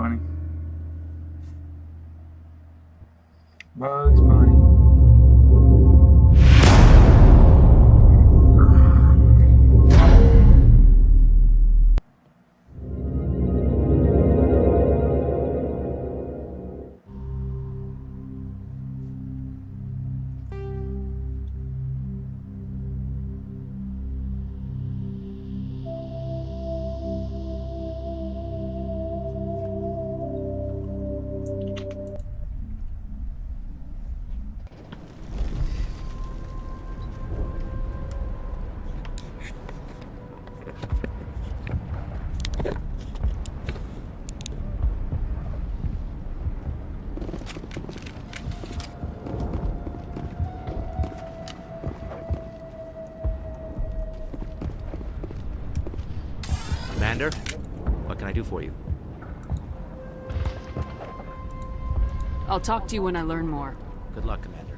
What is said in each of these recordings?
Bunny. Bugs Bunny. Commander, what can I do for you? I'll talk to you when I learn more. Good luck, Commander.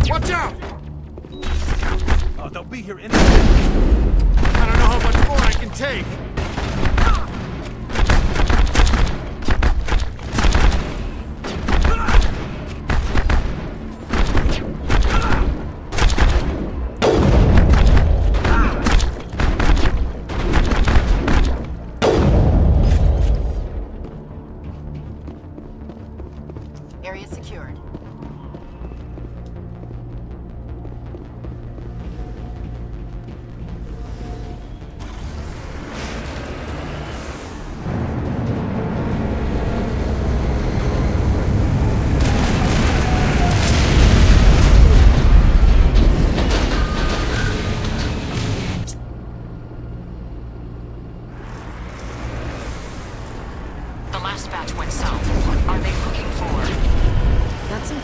Watch out! Oh, they'll be here in I don't know how much more I can take. Area secured.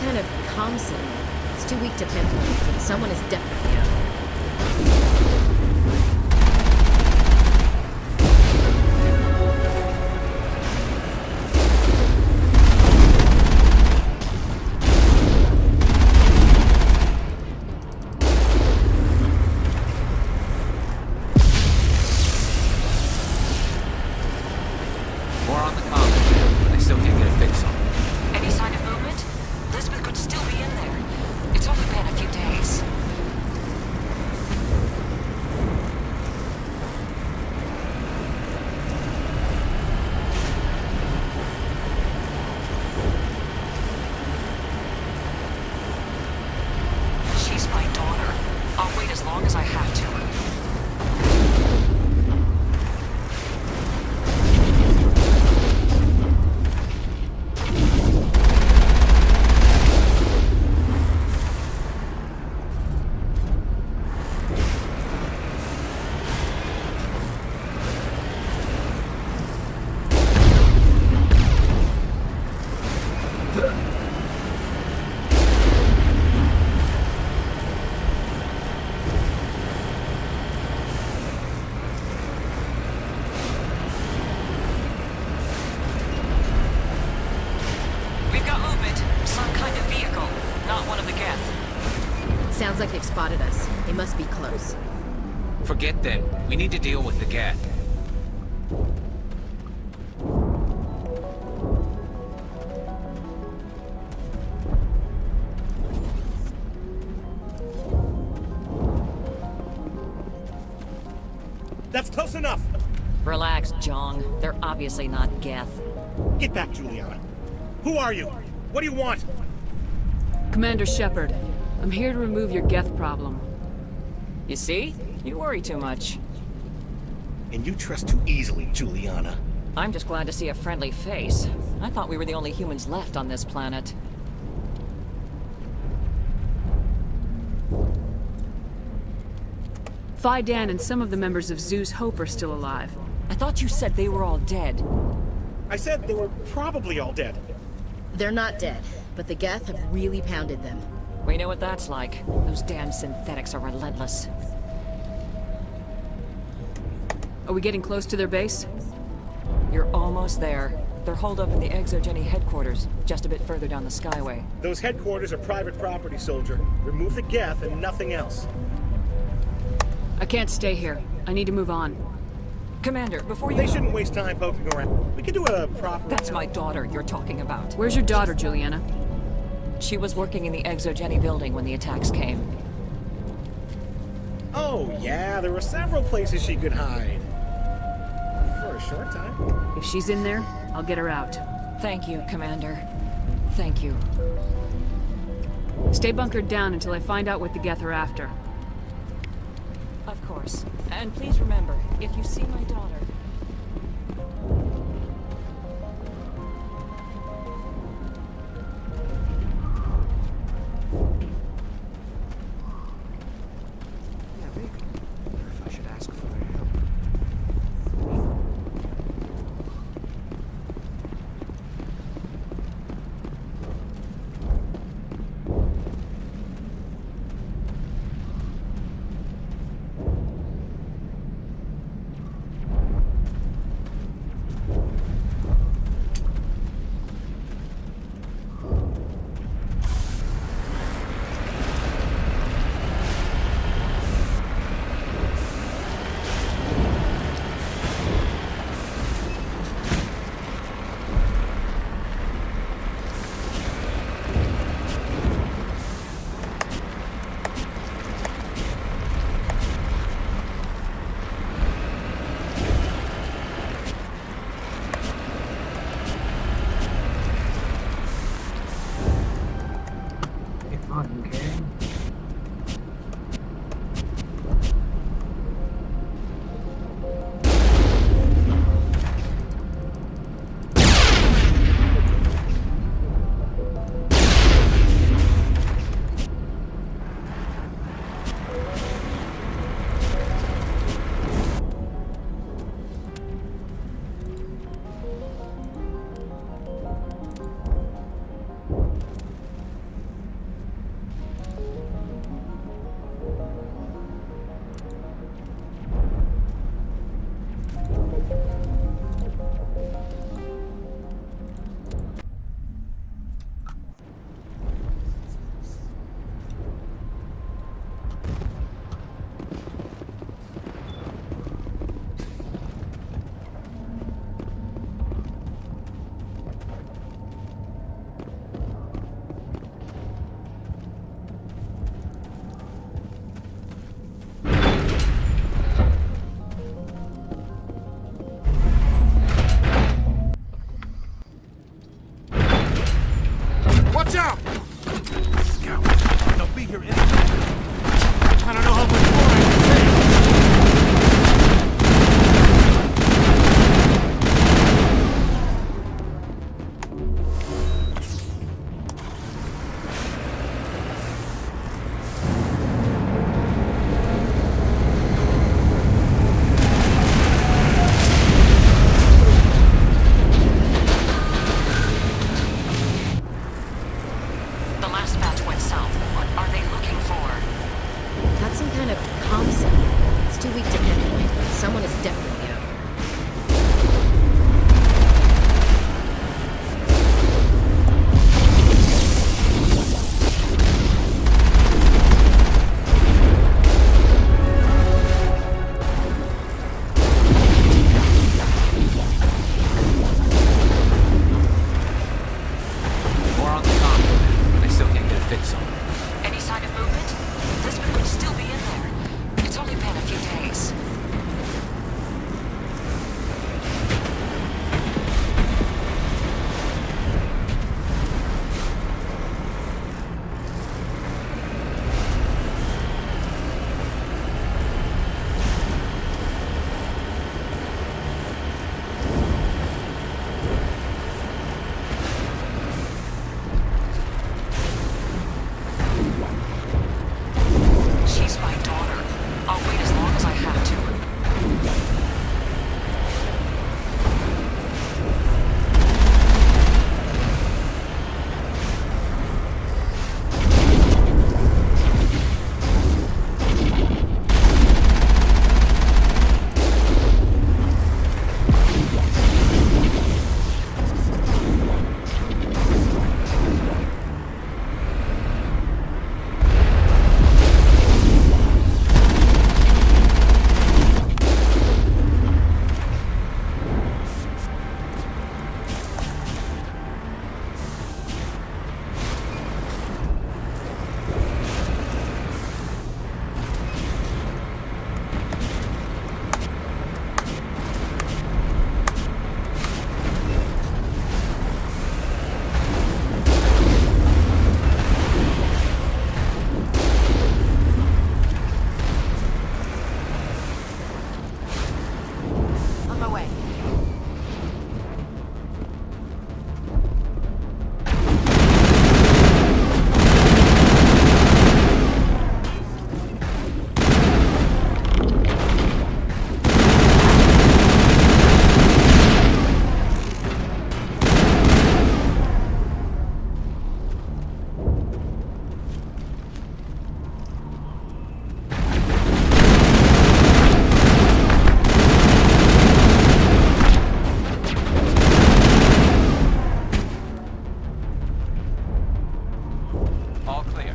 kind of comm signal. It's too weak to pinpoint, but someone is definitely out. More on the comm. I still can't get a fix on it. Any sign of movement? Elizabeth could still be in there. It's only been a few days. She's my daughter. I'll wait as long as I have to. We've got movement. Some kind of vehicle. Not one of the Geth. Sounds like they've spotted us. They must be close. Forget them. We need to deal with the Geth. That's close enough! Relax, Jong. They're obviously not Geth. Get back, Juliana. Who are you? What do you want? Commander Shepard, I'm here to remove your Geth problem. You see? You worry too much. And you trust too easily, Juliana. I'm just glad to see a friendly face. I thought we were the only humans left on this planet. Phi Dan and some of the members of Zoo's Hope are still alive. I thought you said they were all dead. I said they were probably all dead. They're not dead, but the Geth have really pounded them. We know what that's like. Those damn synthetics are relentless. Are we getting close to their base? You're almost there. They're holed up in the Exogeny headquarters, just a bit further down the Skyway. Those headquarters are private property, soldier. Remove the Geth and nothing else. I can't stay here. I need to move on. Commander, before you They go- shouldn't waste time poking around. We could do a proper... That's my daughter you're talking about. Where's your daughter, Juliana? She was working in the Exogeny building when the attacks came. Oh, yeah, there were several places she could hide. For a short time. If she's in there, I'll get her out. Thank you, Commander. Thank you. Stay bunkered down until I find out what the Geth are after. Of course. And please remember, if you see my daughter... Yeah, maybe. Wonder if I should ask for their help. definitely out. More on the com. I still can't get a fix on it. Any sign of movement? Lisbon could still be in there. It's only been a few days. She's my daughter. I'll wait as long as I have to. On my way. All clear.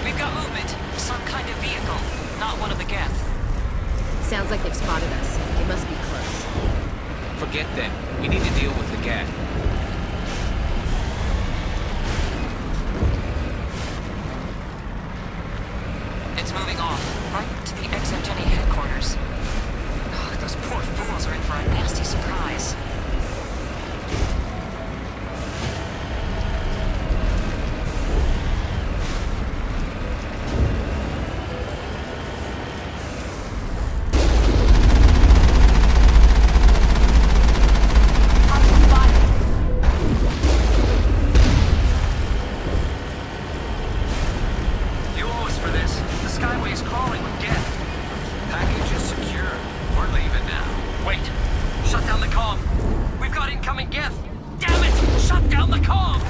We've got movement. Some kind of vehicle. Not one of the Geth. Sounds like they've spotted us. They must be close. Forget them. We need to deal with the Geth. It's moving off. Right to the Exogeny headquarters. Oh, those poor fools are in for a nasty surprise. You owe us for this. The Skyway's crawling with Geth. Package is secure. We're leaving now. Wait. Shut down the comm. We've got incoming Geth. Damn it! Shut down the comm!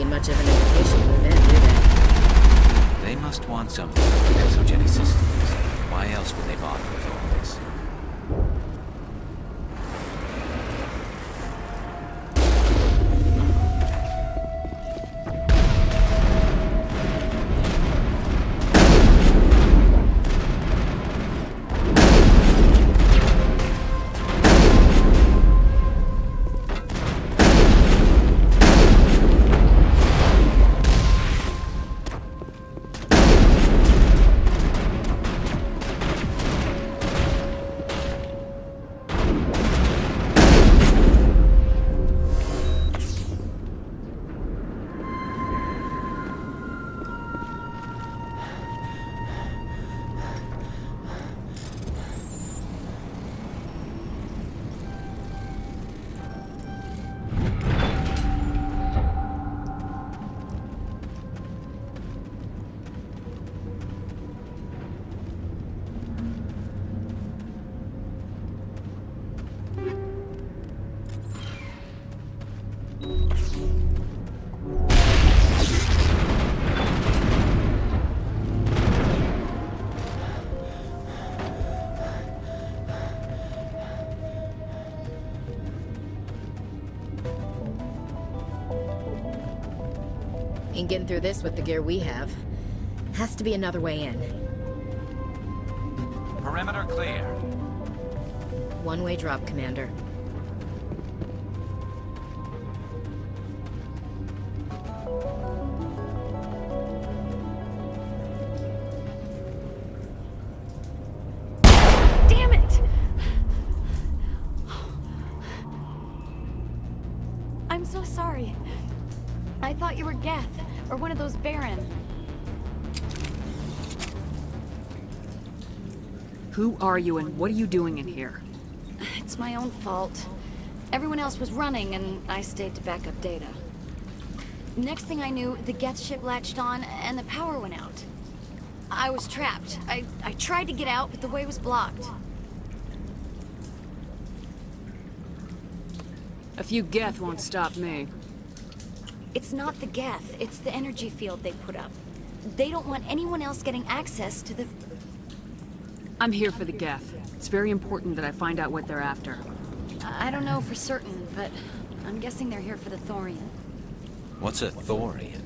much of an invitation to move in, do they? They must want something from the Exogeny systems. Why else would they bother with all this? Ain't getting through this with the gear we have. Has to be another way in. Perimeter clear. One-way drop, Commander. Damn it! I'm so sorry. I thought you were Geth, or one of those Baron. Who are you and what are you doing in here? It's my own fault. Everyone else was running, and I stayed to back up data. Next thing I knew, the Geth ship latched on, and the power went out. I was trapped. I tried to get out, but the way was blocked. A few Geth won't stop me. It's not the Geth, it's the energy field they put up. They don't want anyone else getting access to the... I'm here for the Geth. It's very important that I find out what they're after. I don't know for certain, but I'm guessing they're here for the Thorian. What's a Thorian?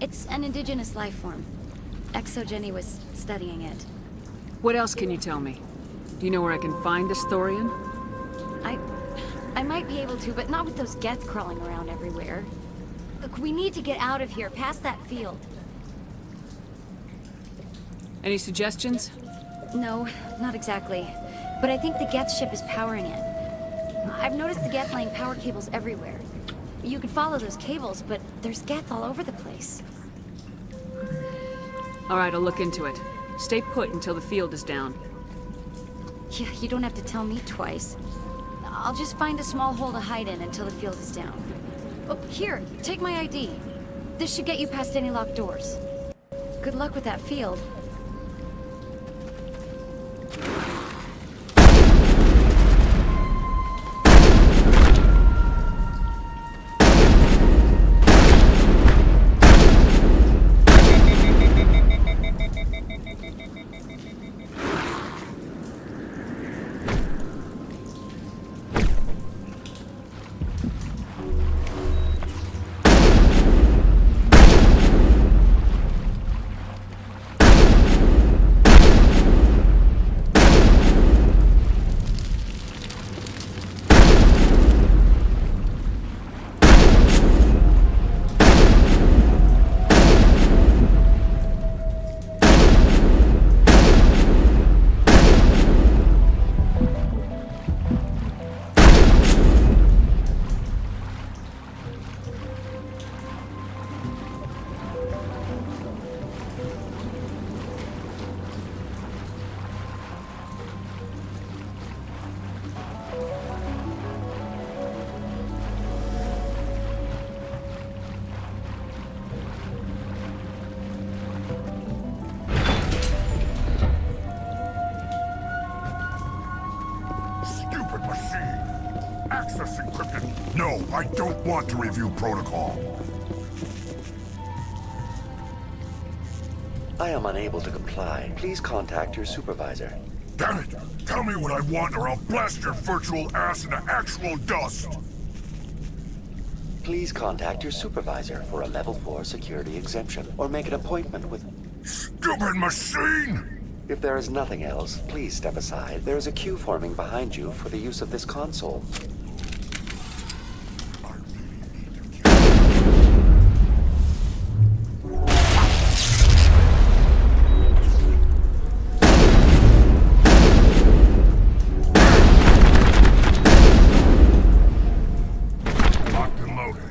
It's an indigenous life form. Exogeny was studying it. What else can you tell me? Do you know where I can find this Thorian? I might be able to, but not with those Geth crawling around everywhere. Look, we need to get out of here, past that field. Any suggestions? No, not exactly. But I think the Geth ship is powering it. I've noticed the Geth laying power cables everywhere. You could follow those cables, but there's Geth all over the place. All right, I'll look into it. Stay put until the field is down. Yeah, you don't have to tell me twice. I'll just find a small hole to hide in until the field is down. Oh, here, take my ID. This should get you past any locked doors. Good luck with that field. No, I don't want to review protocol. I am unable to comply. Please contact your supervisor. Damn it! Tell me what I want or I'll blast your virtual ass into actual dust! Please contact your supervisor for a level 4 security exemption, or make an appointment with... Stupid machine! If there is nothing else, please step aside. There is a queue forming behind you for the use of this console. Locked and loaded.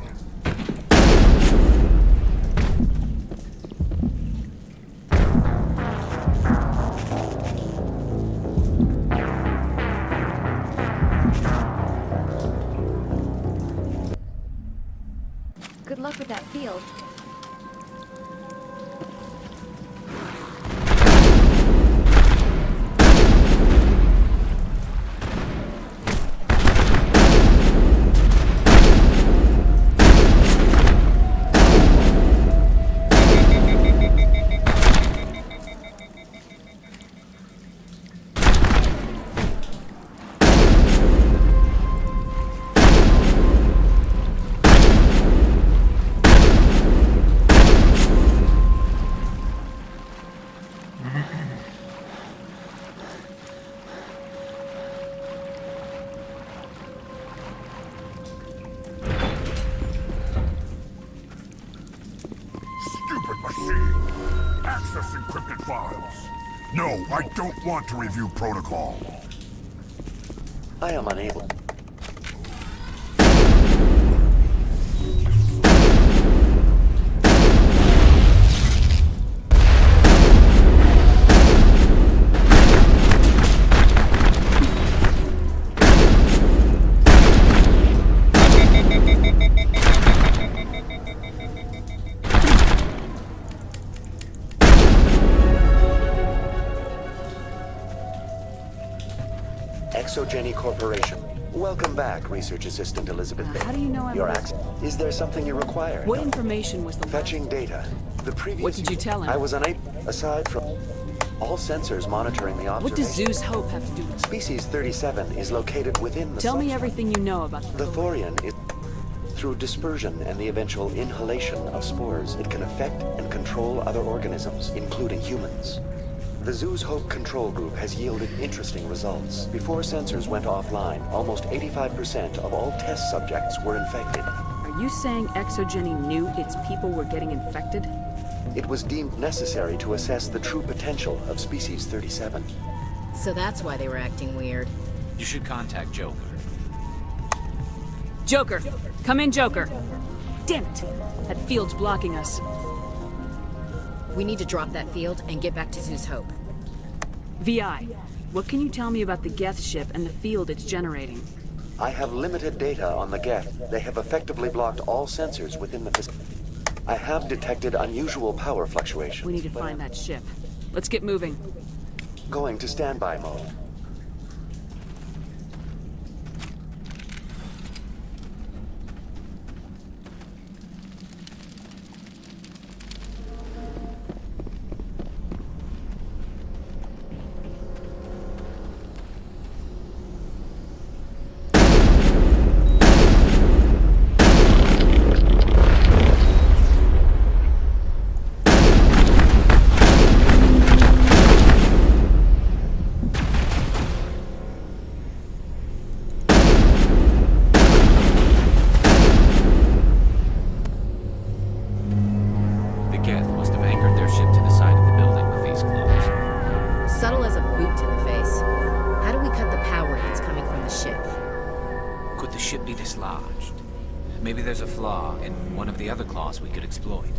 Good luck with that field. Stupid machine! Access encrypted files! No, I don't want to review protocol. I am unable... Exogeny Corporation. Welcome back, Research Assistant Elizabeth Bay. How do you know I'm... Your access. Is there something you require? What information was the... Fetching data. The previous... What did you tell him? I was unable... Aside from... All sensors monitoring the observation... What does Zeus Hope have to do with... Species 37 is located within the... Tell me subsystem. everything you know about The thorian is... Through dispersion and the eventual inhalation of spores, it can affect and control other organisms, including humans. The Zeus Hope control group has yielded interesting results. Before sensors went offline, almost 85% of all test subjects were infected. Are you saying Exogeny knew its people were getting infected? It was deemed necessary to assess the true potential of Species 37. So that's why they were acting weird. You should contact Joker. Joker! Come in, Joker! Damn it! That field's blocking us. We need to drop that field and get back to Zeus Hope. VI, what can you tell me about the Geth ship and the field it's generating? I have limited data on the Geth. They have effectively blocked all sensors within the facility. I have detected unusual power fluctuations. We need to find that ship. Let's get moving. Going to standby mode. dislodged. Maybe there's a flaw in one of the other claws we could exploit.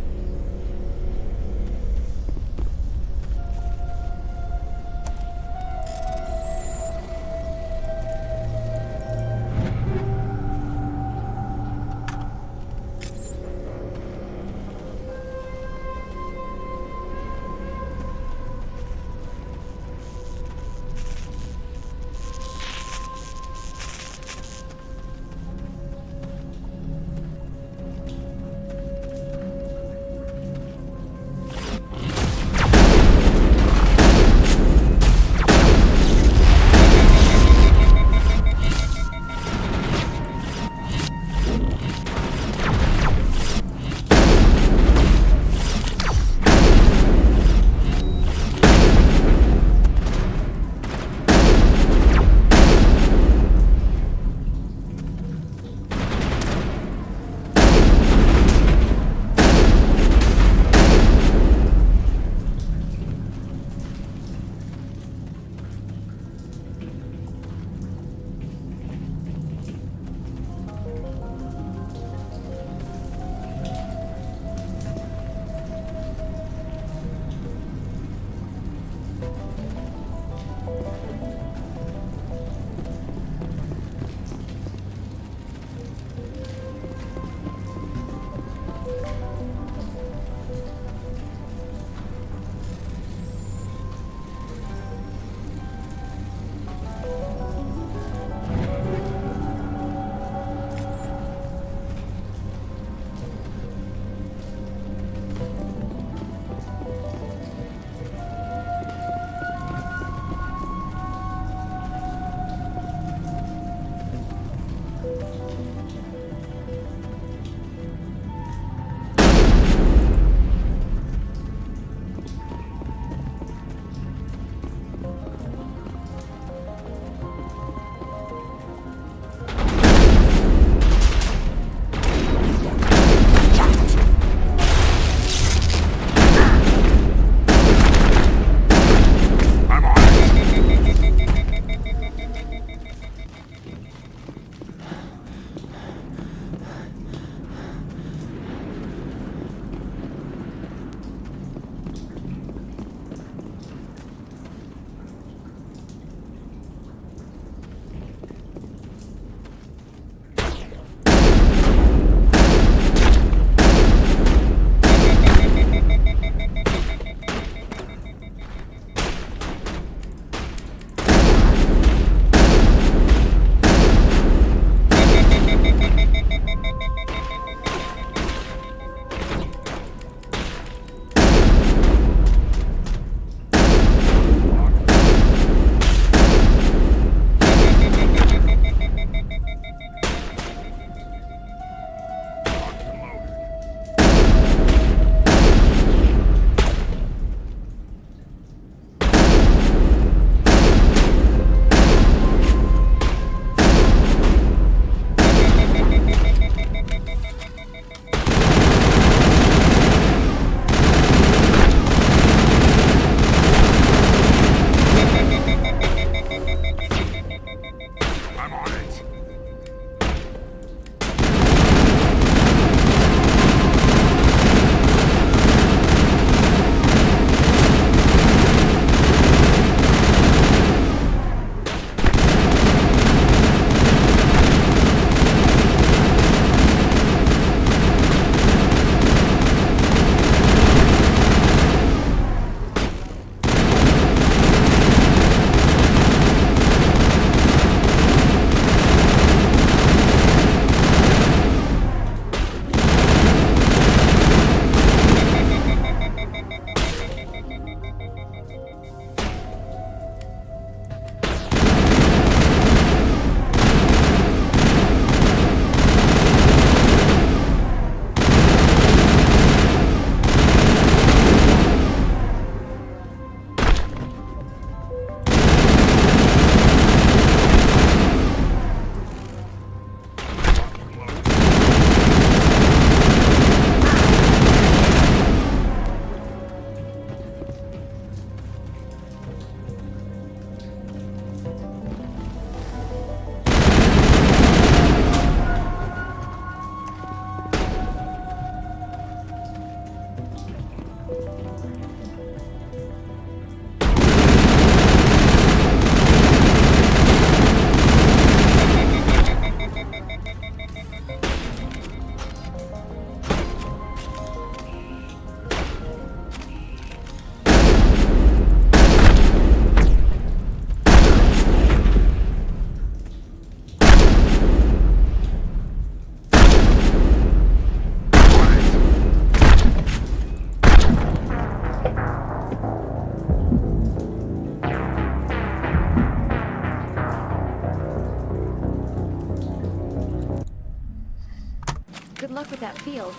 go.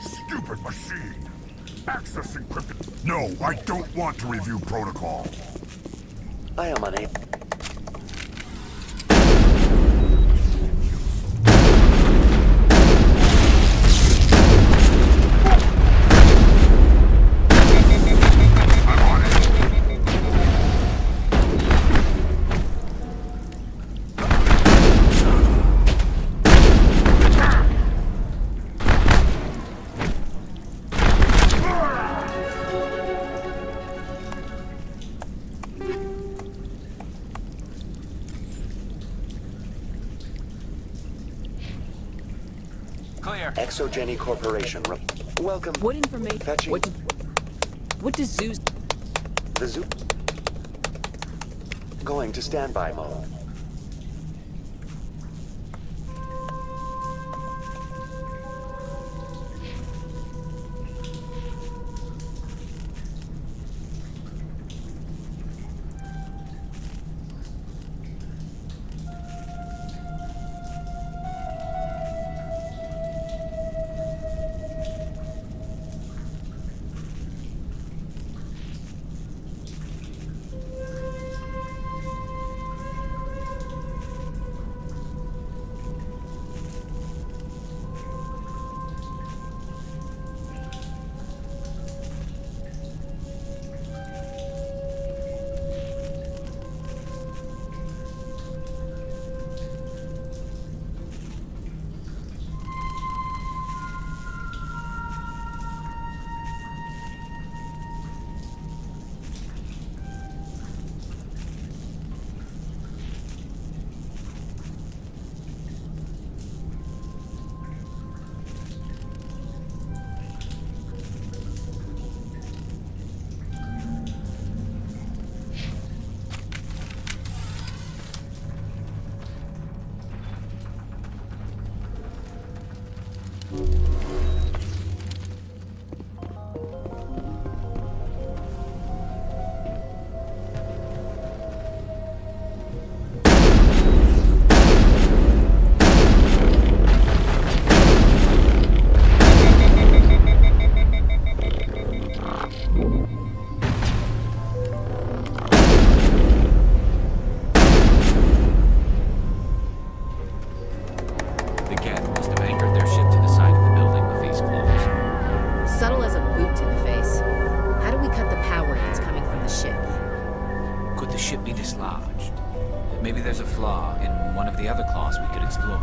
Stupid machine! Access encrypted. No, I don't want to review protocol. I am unable. Clear. Exogeny Corporation. Welcome. What information? Fetching. What does Zeus? The zoo. Going to standby mode. The Geth must have anchored their ship to the side of the building with these claws. Subtle as a boot to the face. How do we cut the power if it's coming from the ship? Could the ship be dislodged? Maybe there's a flaw in one of the other claws we could exploit.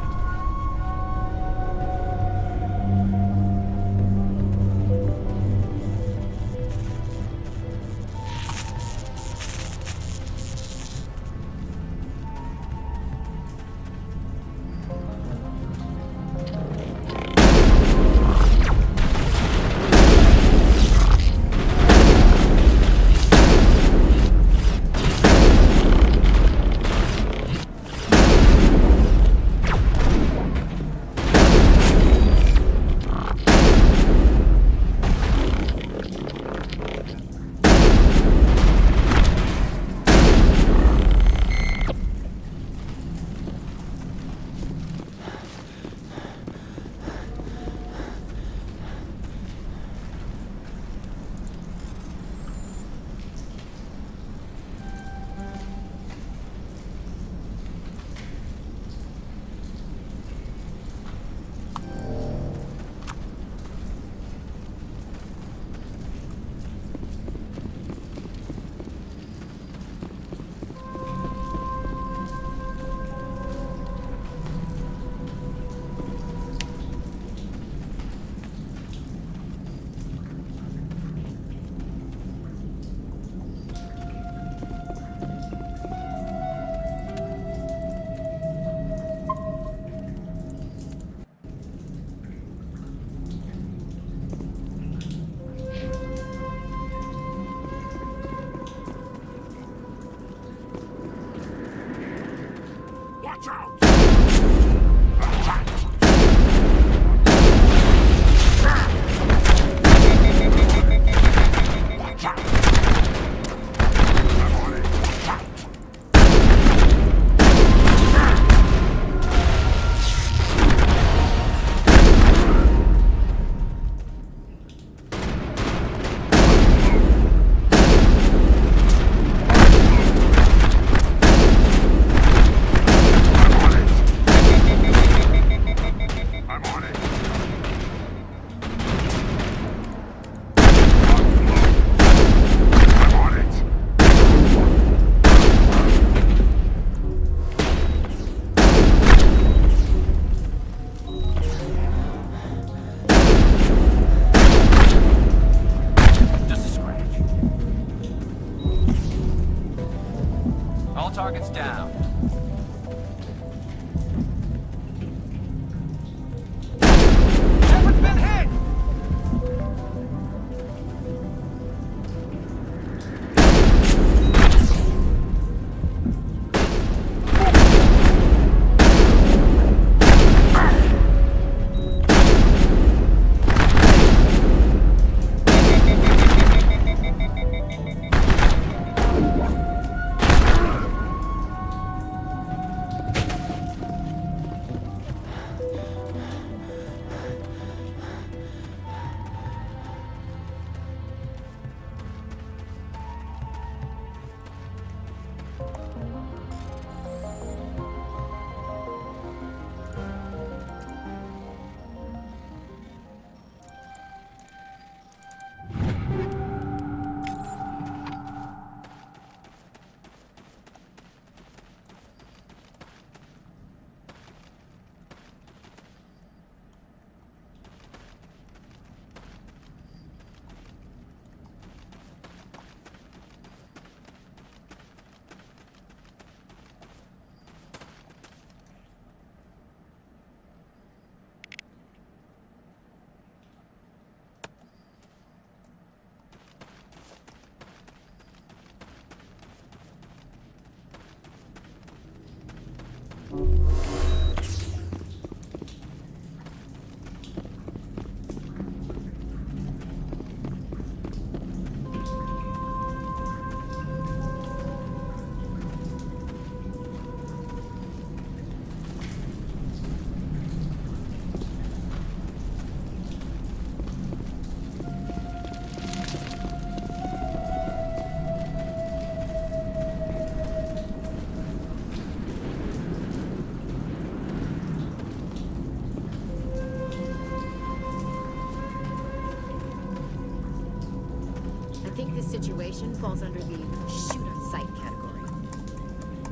this situation falls under the shoot on sight category.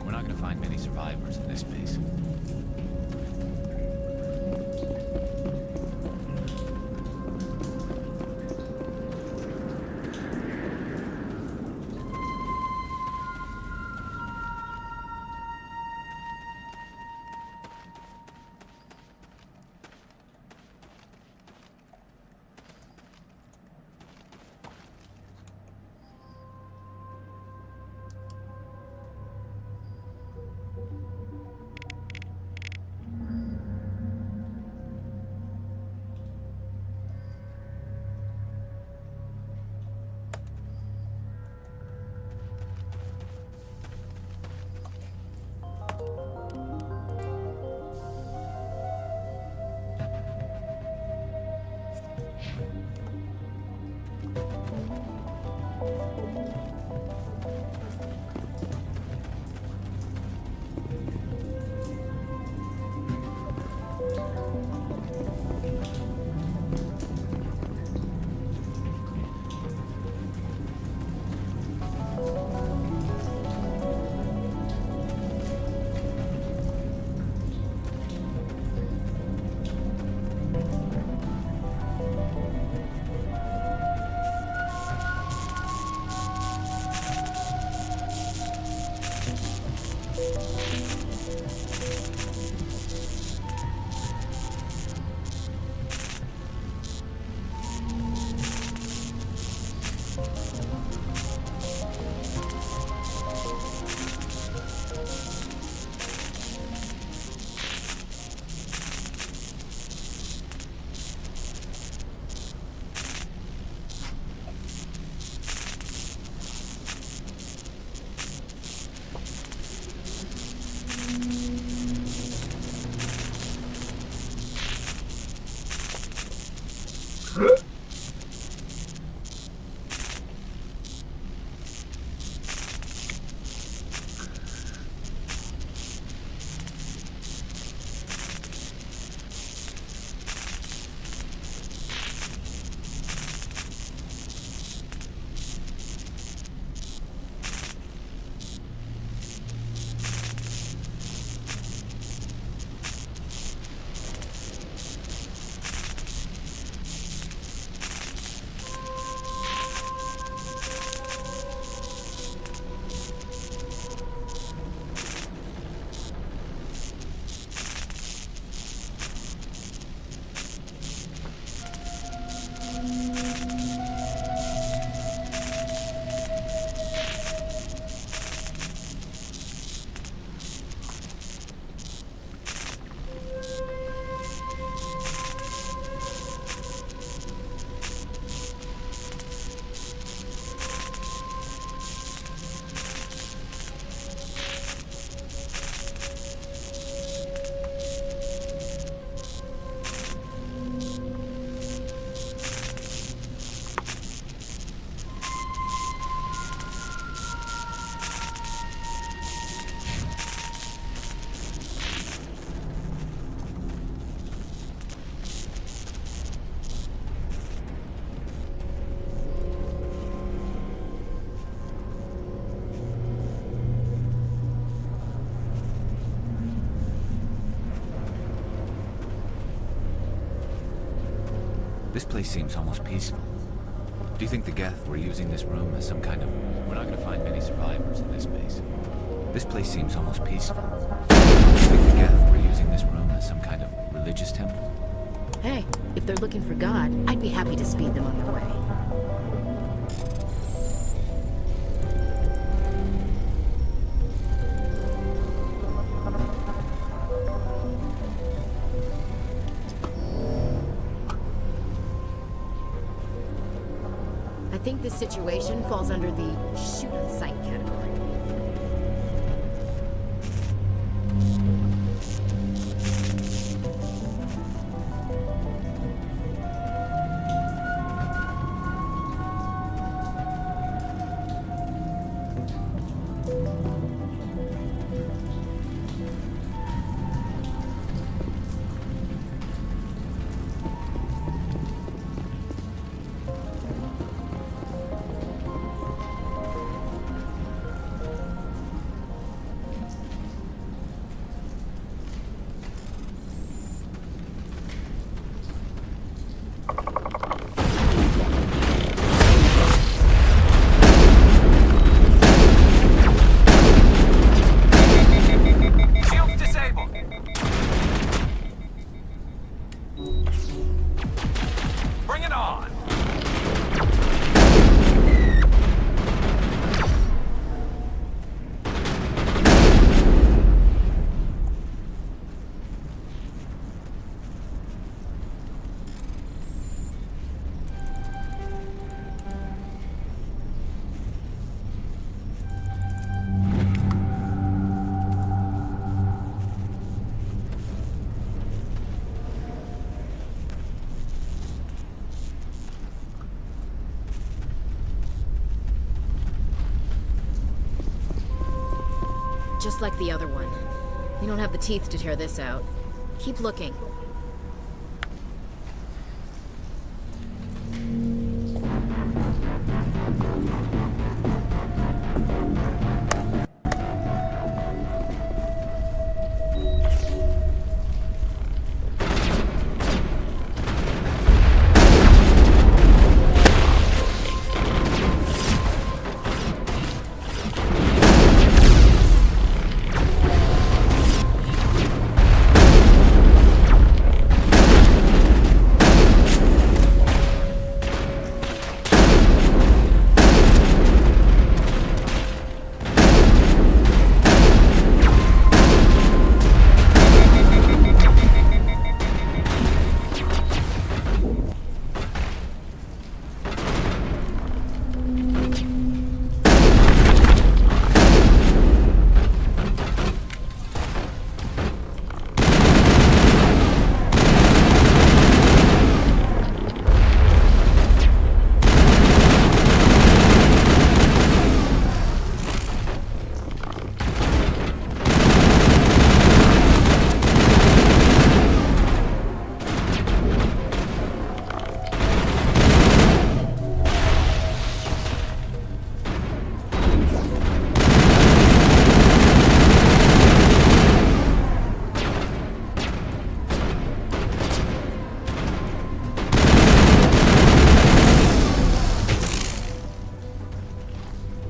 We're not gonna find many survivors in this space. This place seems almost peaceful. Do you think the Geth were using this room as some kind of... We're not going to find many survivors in this space. This place seems almost peaceful. Do you think the Geth were using this room as some kind of religious temple? Hey, if they're looking for God, I'd be happy to speed them on their way. I think this situation falls under the shoot on sight category. Bring it on! Just like the other one. We don't have the teeth to tear this out. Keep looking.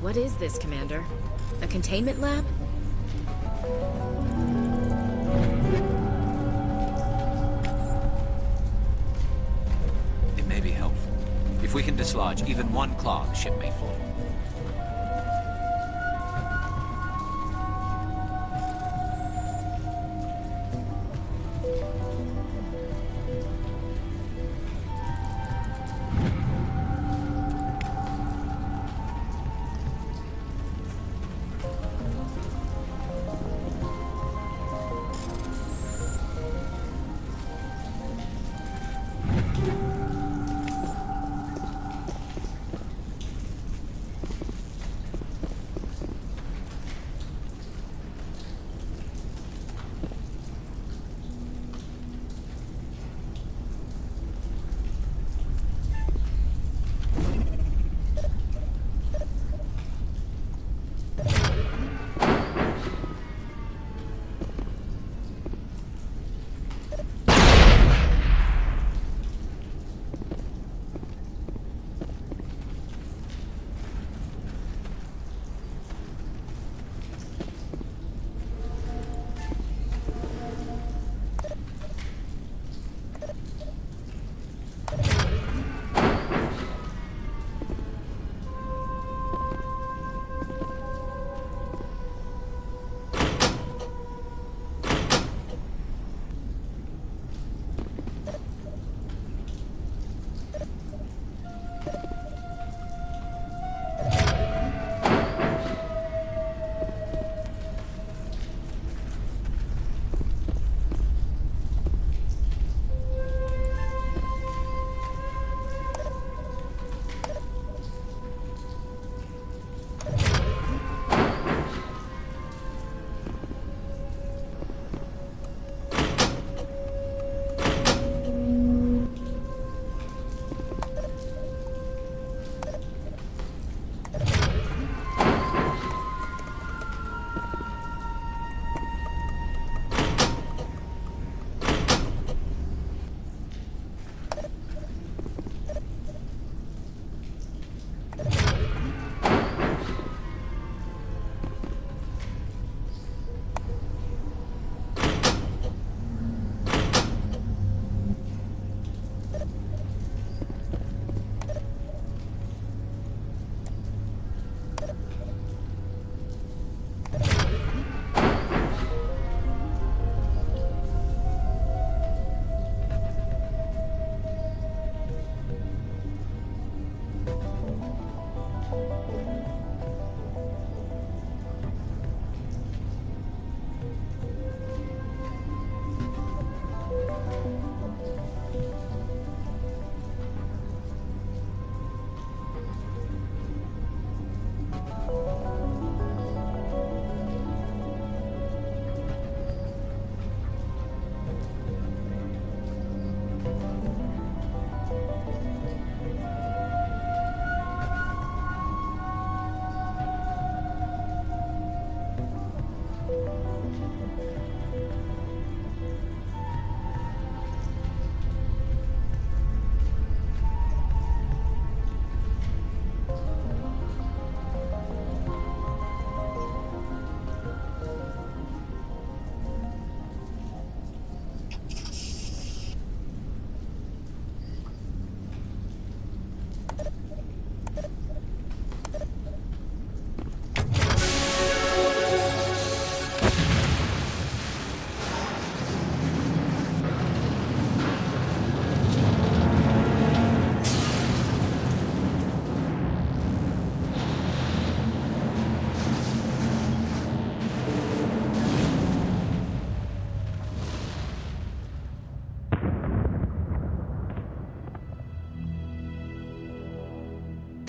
What is this, Commander? A containment lab? It may be helpful. If we can dislodge even one claw, the ship may fall.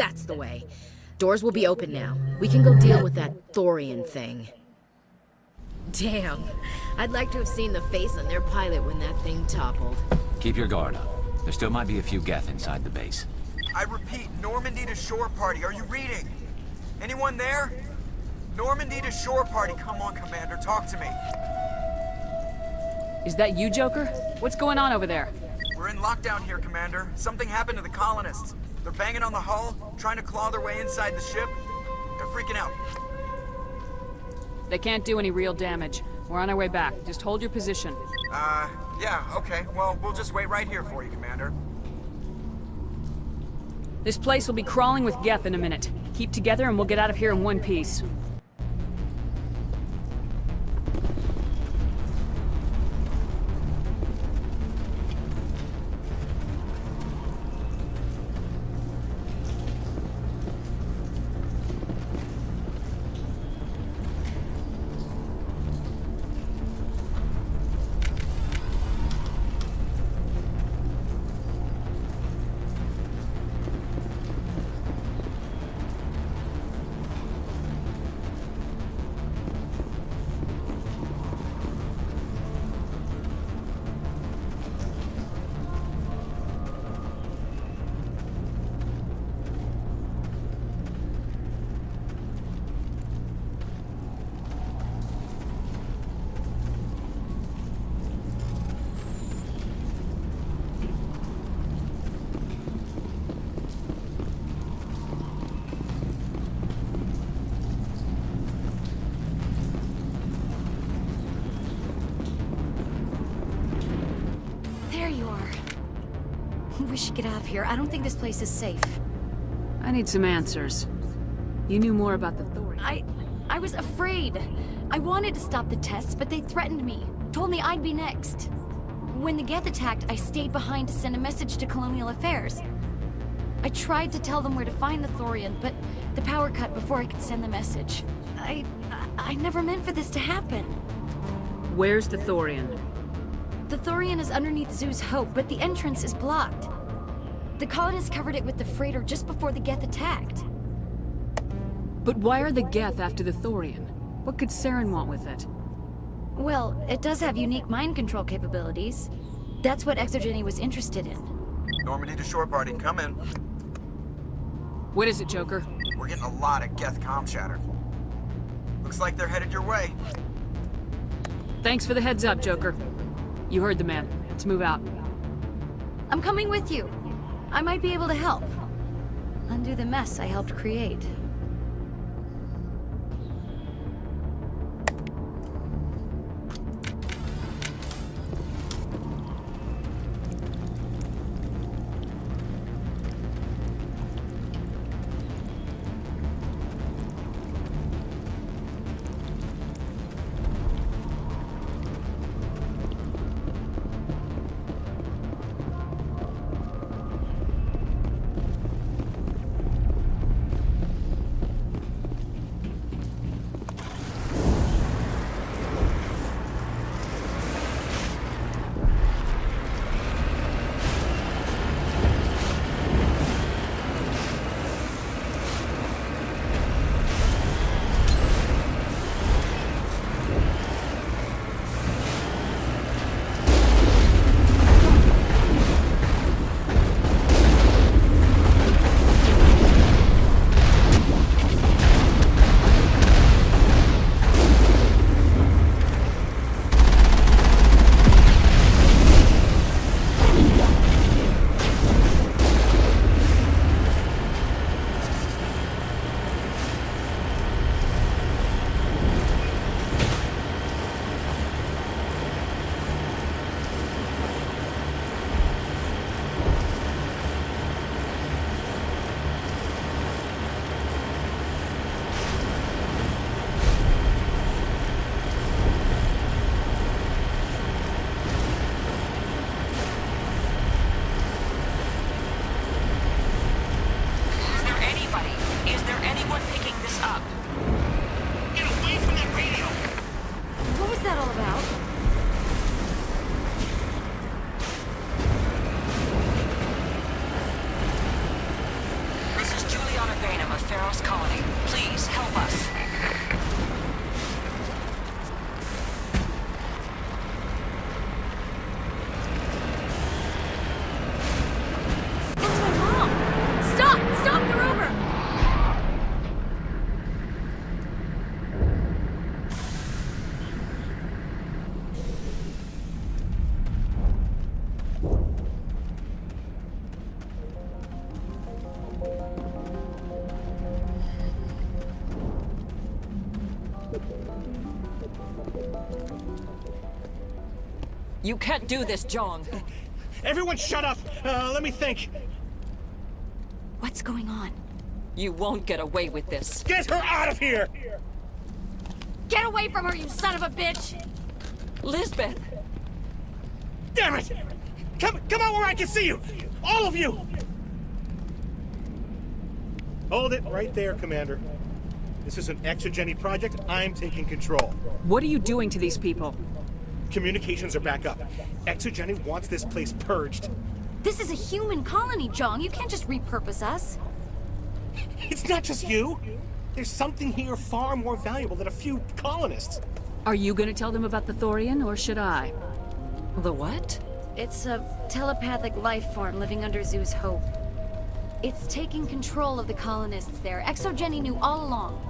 That's the way. Doors will be open now. We can go deal with that Thorian thing. Damn. I'd like to have seen the face on their pilot when that thing toppled. Keep your guard up. There still might be a few Geth inside the base. I repeat, Normandy to shore party. Are you reading? Anyone there? Normandy to shore party. Come on, Commander. Talk to me. Is that you, Joker? What's going on over there? We're in lockdown here, Commander. Something happened to the colonists. They're banging on the hull, trying to claw their way inside the ship. They're freaking out. They can't do any real damage. We're on our way back. Just hold your position. Yeah, okay. Well, we'll just wait right here for you, Commander. This place will be crawling with Geth in a minute. Keep together and we'll get out of here in one piece. We should get out of here. I don't think this place is safe. I need some answers. You knew more about the Thorian. I was afraid. I wanted to stop the tests, but they threatened me. Told me I'd be next. When the Geth attacked, I stayed behind to send a message to Colonial Affairs. I tried to tell them where to find the Thorian, but the power cut before I could send the message. I never meant for this to happen. Where's the Thorian? The Thorian is underneath Zeus Hope, but the entrance is blocked. The colonists covered it with the freighter just before the Geth attacked. But why are the Geth after the Thorian? What could Saren want with it? Well, it does have unique mind control capabilities. That's what Exogeny was interested in. Normandy to shore party, come in. What is it, Joker? We're getting a lot of Geth comm chatter. Looks like they're headed your way. Thanks for the heads up, Joker. You heard the man. Let's move out. I'm coming with you. I might be able to help. Undo the mess I helped create. Taros colony. Please, help us. That's my mom! Stop! Stop! They're over! You can't do this, Jong. Everyone shut up! Let me think. What's going on? You won't get away with this. Get her out of here! Get away from her, you son of a bitch! Lisbeth! Damn it! Come out where I can see you! All of you! Hold it right there, Commander. This is an Exogeny project. I'm taking control. What are you doing to these people? Communications are back up. Exogeny wants this place purged. This is a human colony, Jong. You can't just repurpose us. It's not just you. There's something here far more valuable than a few colonists. Are you gonna tell them about the Thorian, or should I? The what? It's a telepathic life form living under Zeus Hope. It's taking control of the colonists there. Exogeny knew all along.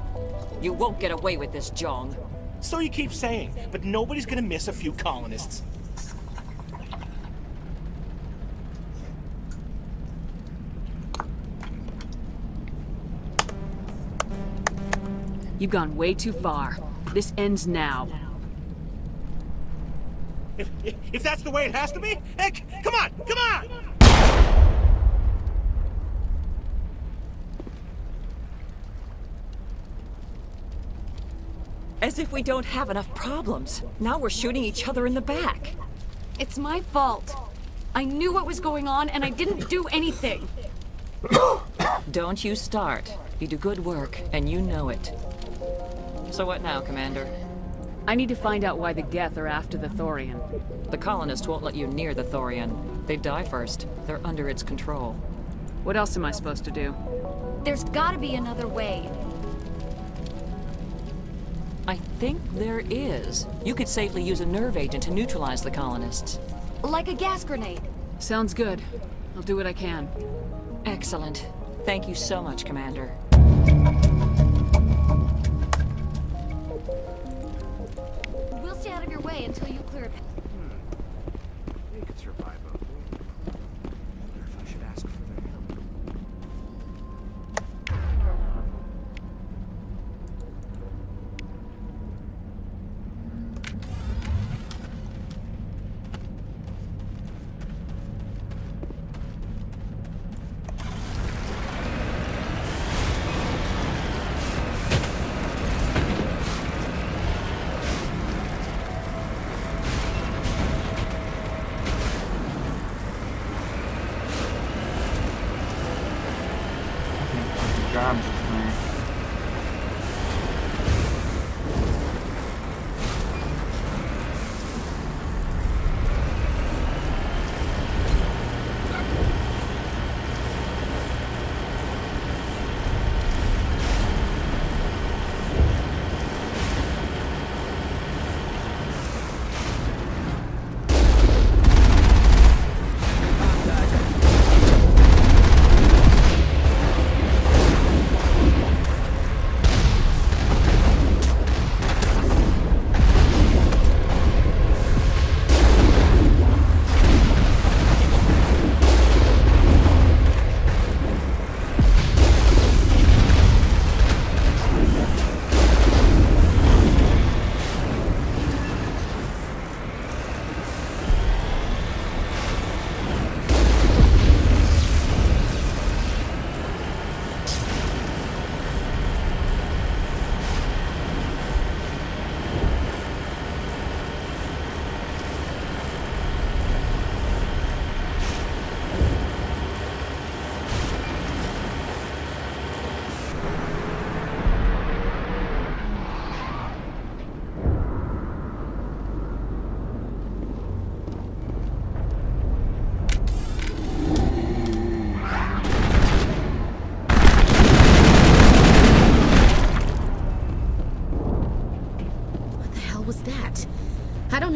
You won't get away with this, Jong. So you keep saying, but nobody's gonna miss a few colonists. You've gone way too far. This ends now. If that's the way it has to be, heck, come on, come on! As if we don't have enough problems. Now we're shooting each other in the back. It's my fault. I knew what was going on, and I didn't do anything. Don't you start. You do good work, and you know it. So what now, Commander? I need to find out why the Geth are after the Thorian. The colonists won't let you near the Thorian. They die first. They're under its control. What else am I supposed to do? There's gotta be another way. I think there is. You could safely use a nerve agent to neutralize the colonists. Like a gas grenade. Sounds good. I'll do what I can. Excellent. Thank you so much, Commander. We'll stay out of your way until you clear it. You could survive, I wonder if I should ask for their help.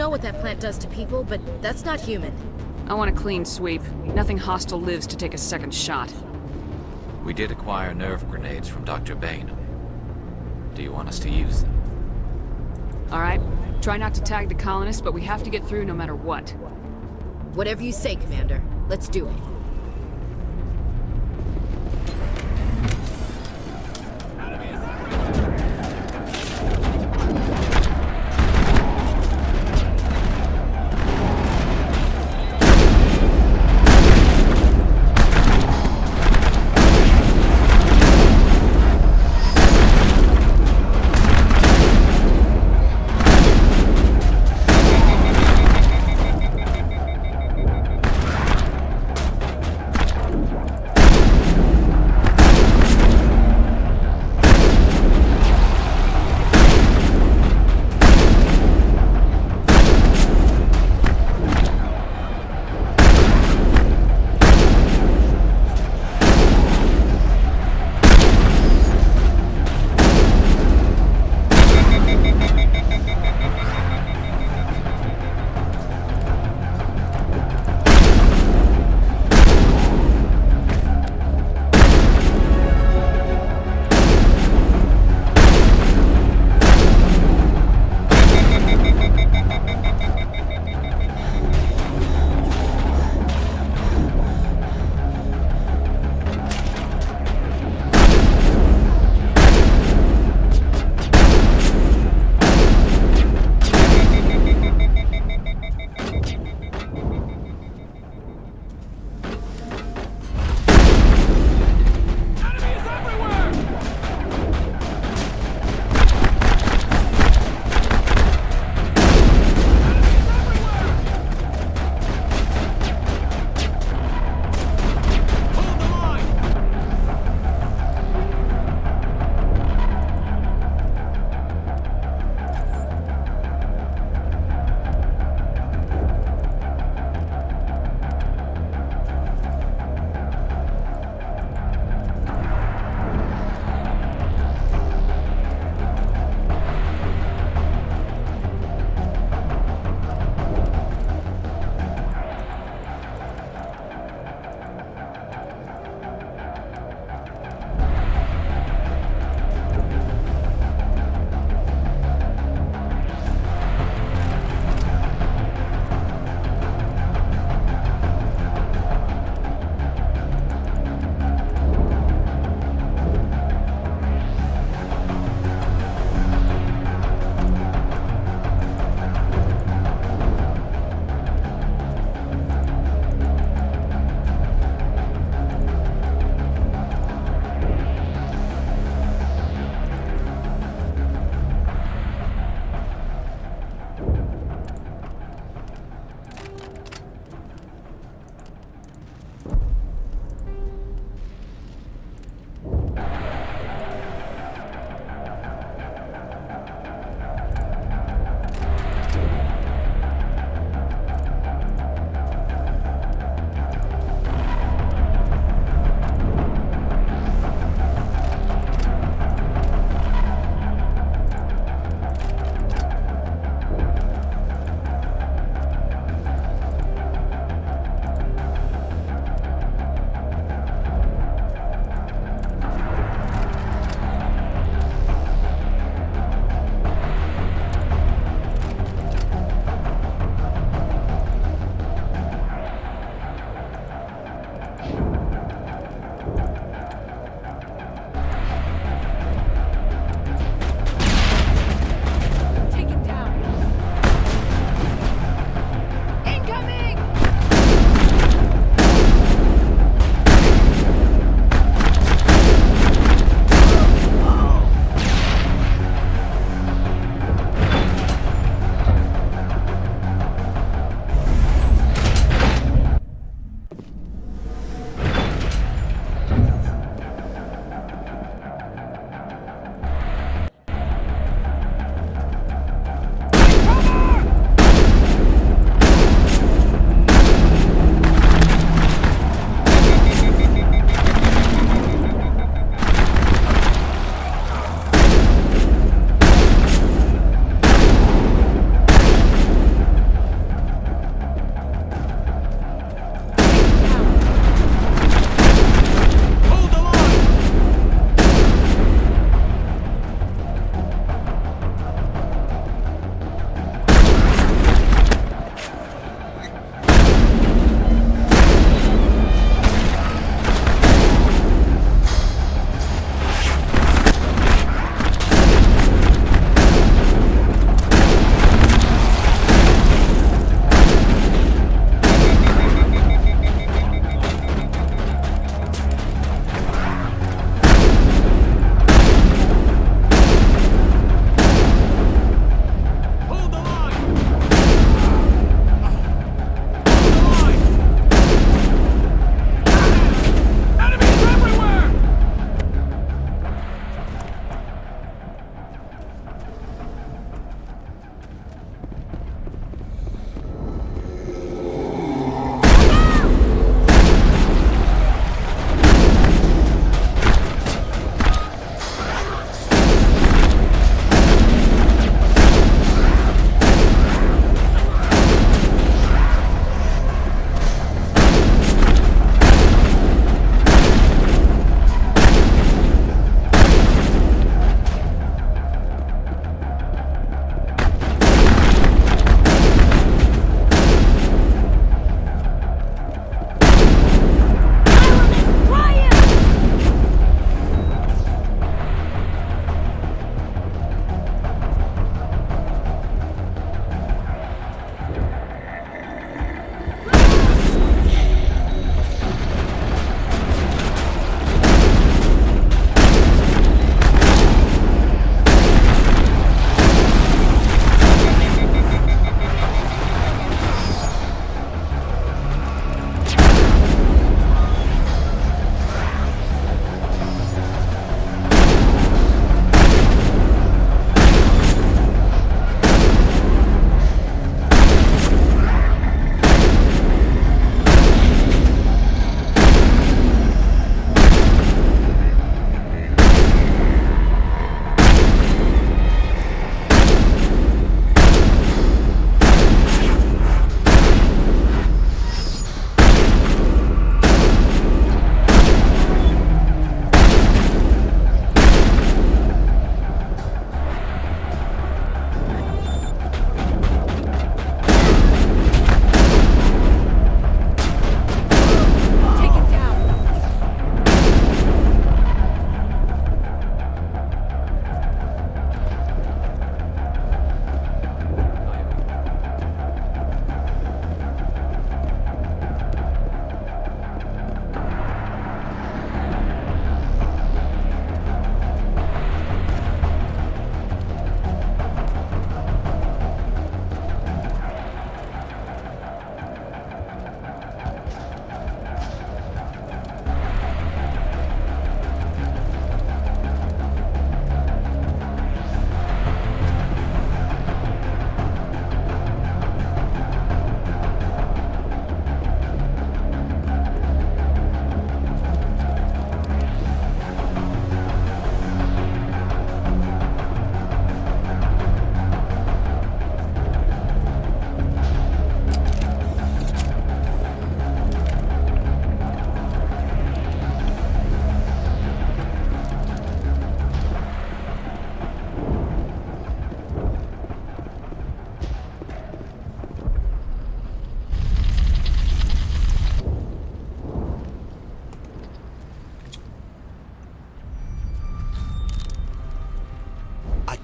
know what that plant does to people, but that's not human. I want a clean sweep. Nothing hostile lives to take a second shot. We did acquire nerve grenades from Dr. Bain. Do you want us to use them? Alright, try not to tag the colonists, but we have to get through no matter what. Whatever you say, Commander. Let's do it.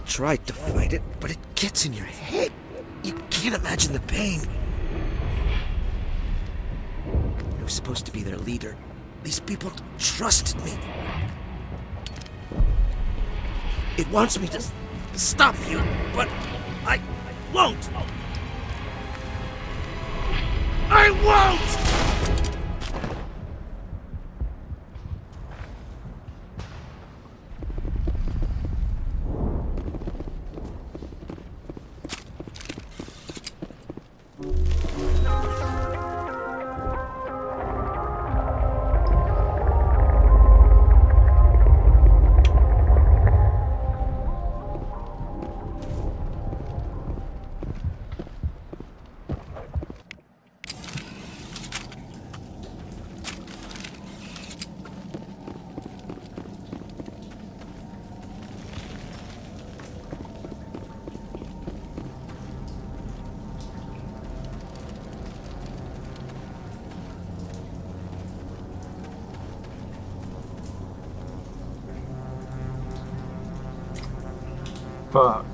tried to fight it, but it gets in your head. You can't imagine the pain. I was supposed to be their leader. These people trusted me. It wants me to stop you, but I won't. I won't! Fuck.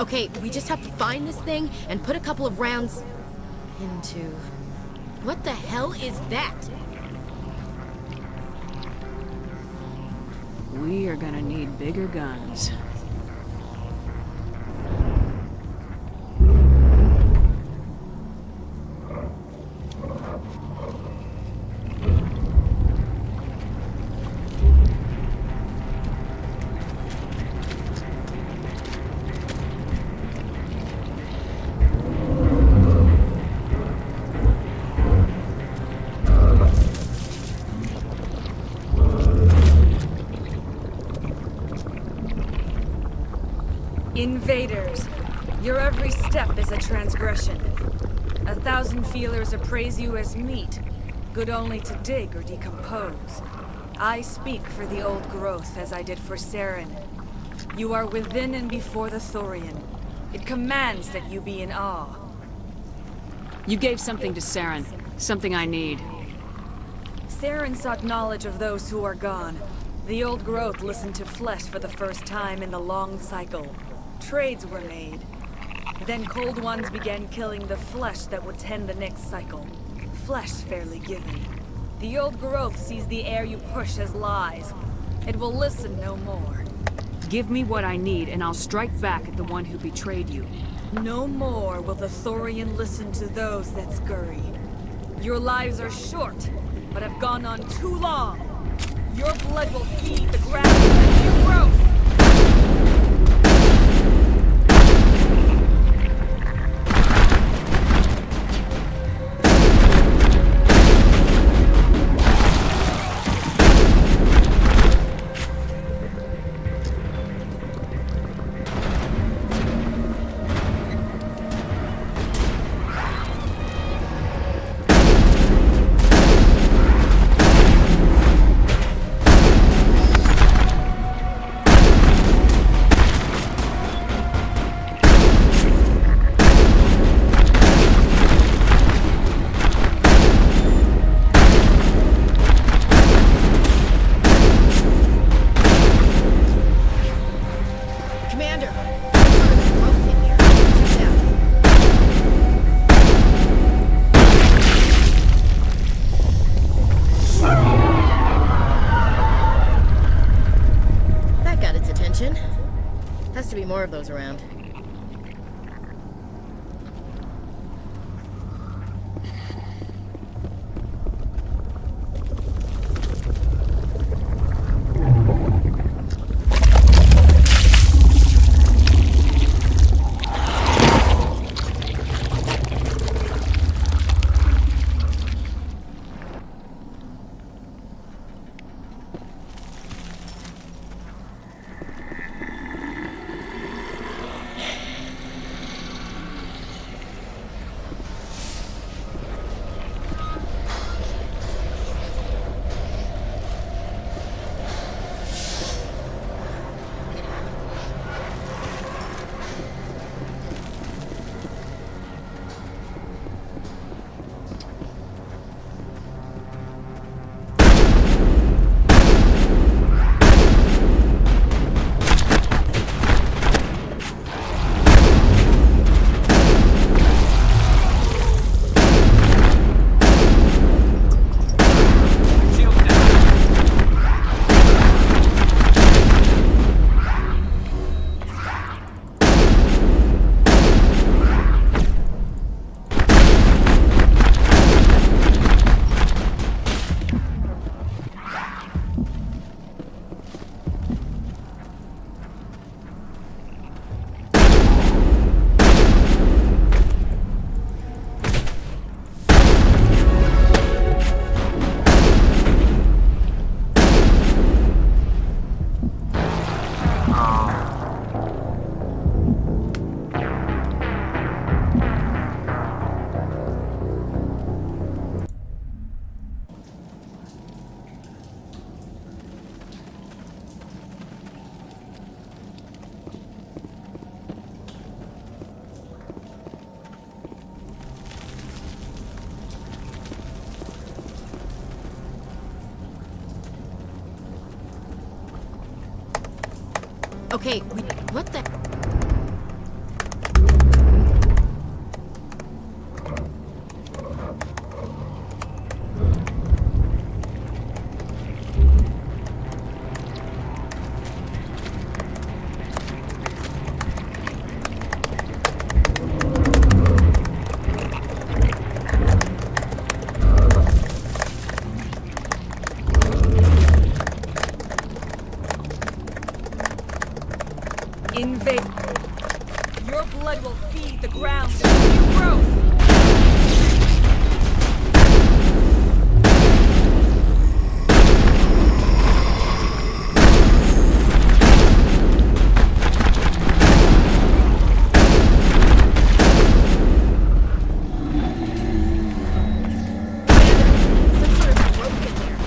Okay, we just have to find this thing and put a couple of rounds into... What the hell is that? We are gonna need bigger guns. Invaders, your every step is a transgression. 1,000 feelers appraise you as meat, good only to dig or decompose. I speak for the old growth as I did for Saren. You are within and before the Thorian. It commands that you be in awe. You gave something to Saren, something I need. Saren sought knowledge of those who are gone. The old growth listened to flesh for the first time in the long cycle. Trades were made. Then Cold Ones began killing the flesh that would tend the next cycle. Flesh fairly given. The old growth sees the air you push as lies. It will listen no more. Give me what I need, and I'll strike back at the one who betrayed you. No more will the Thorian listen to those that scurry. Your lives are short, but have gone on too long. Your blood will feed the ground of the new growth. Has to be more of those around. Okay, what the? Invade. Your blood will feed the ground and new growth. Some sort of rope in there.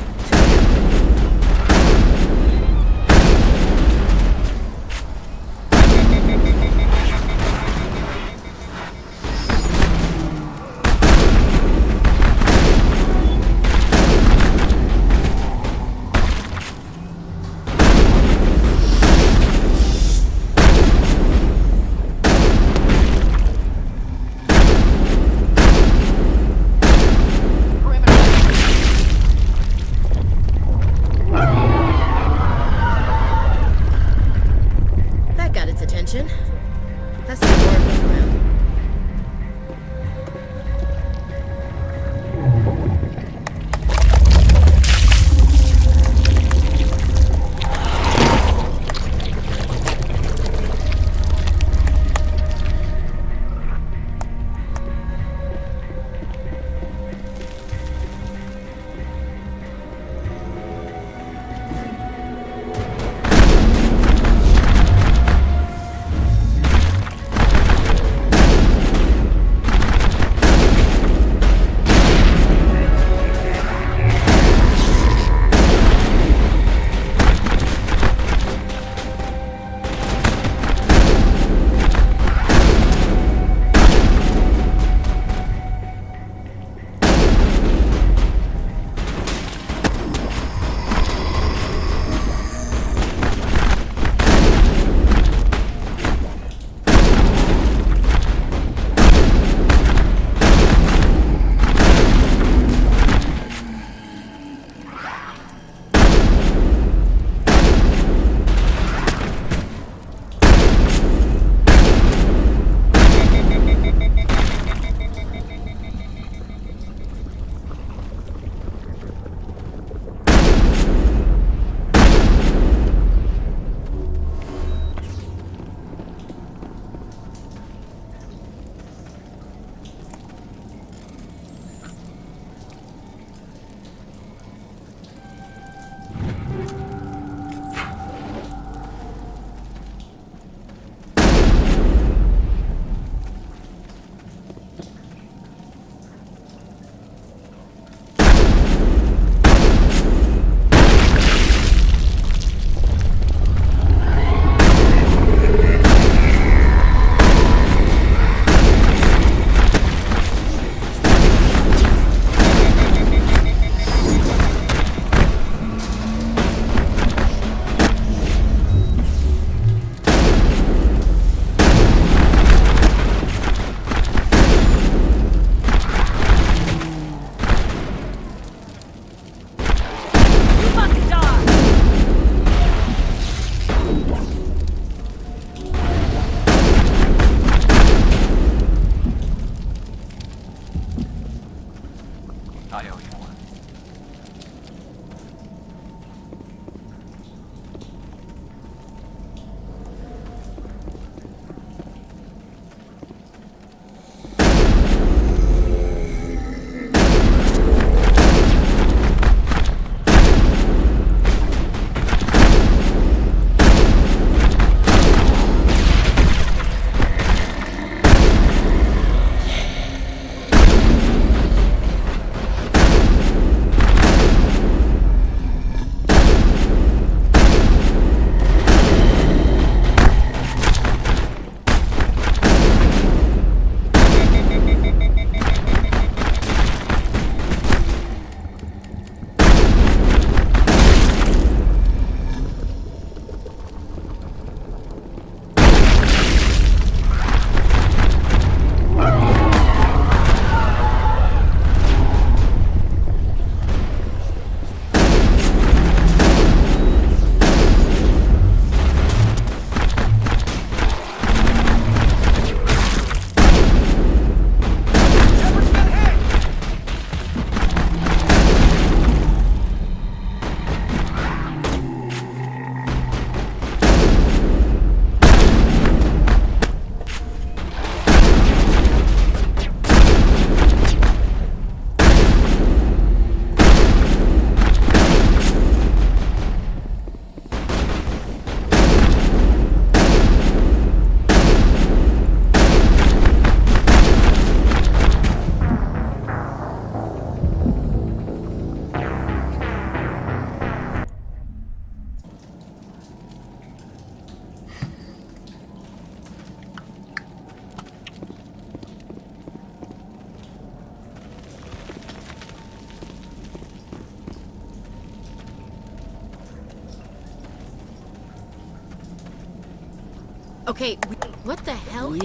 Okay, what the hell?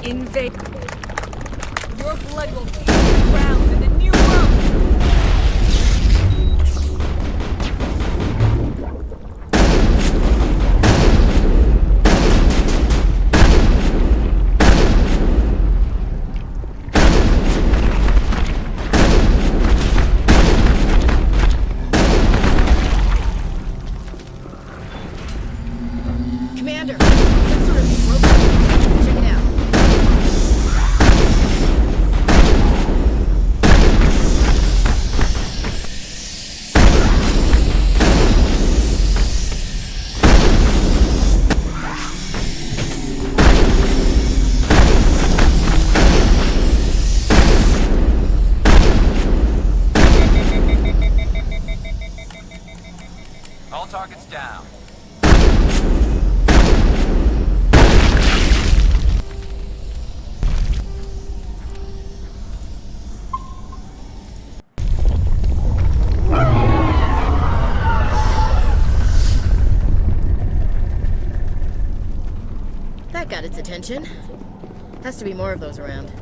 Invade. Your blood will be drowned in the new world. Commander, some sort of robot. Check it out. All targets down. That got its attention. Has to be more of those around.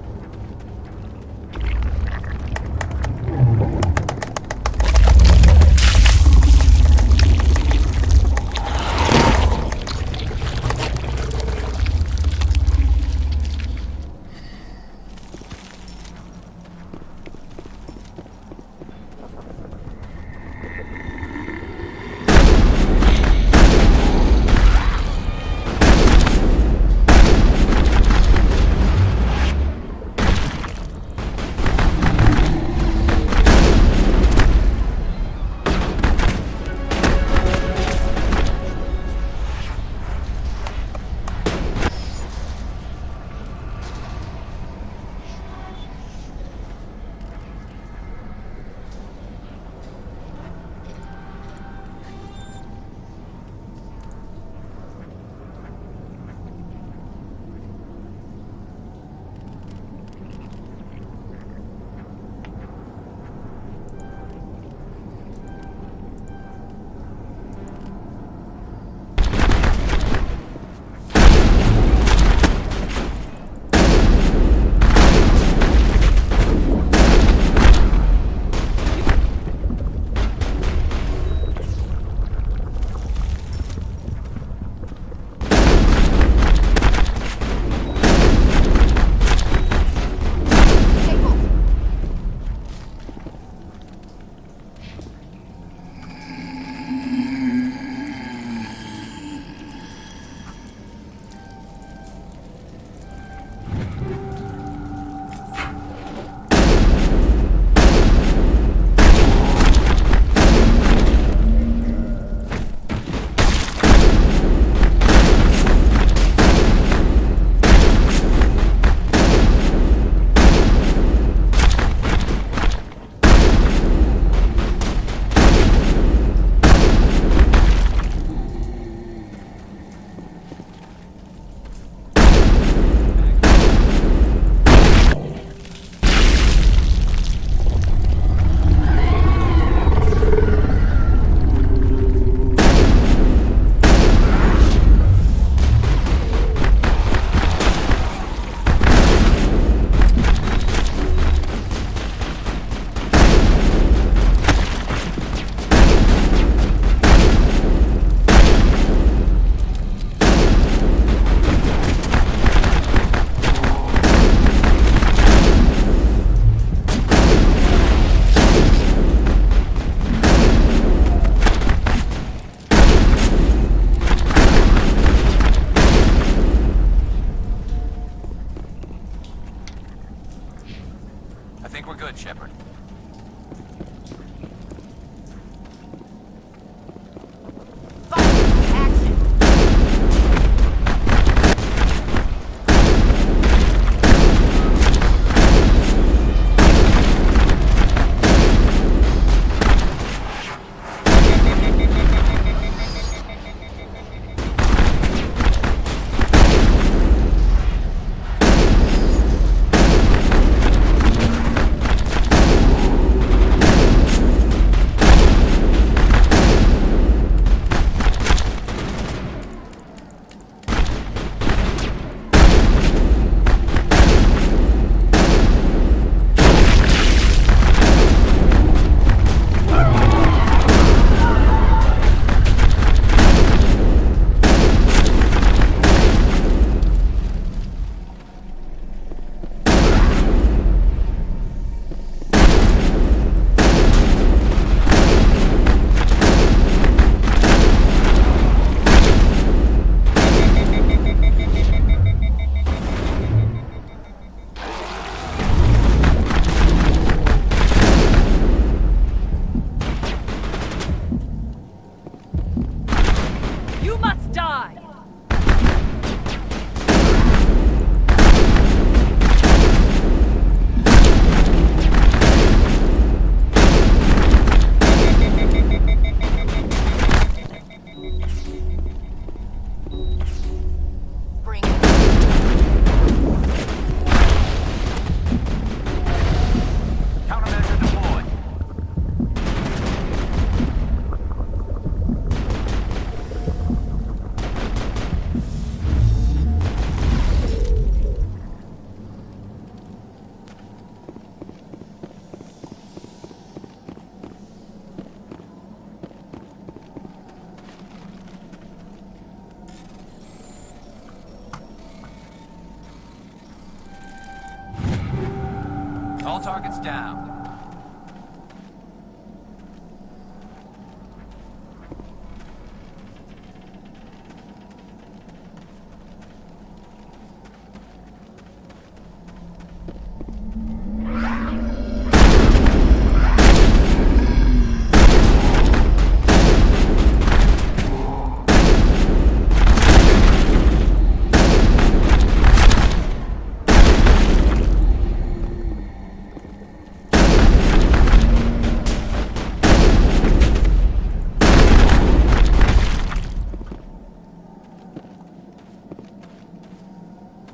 All targets down.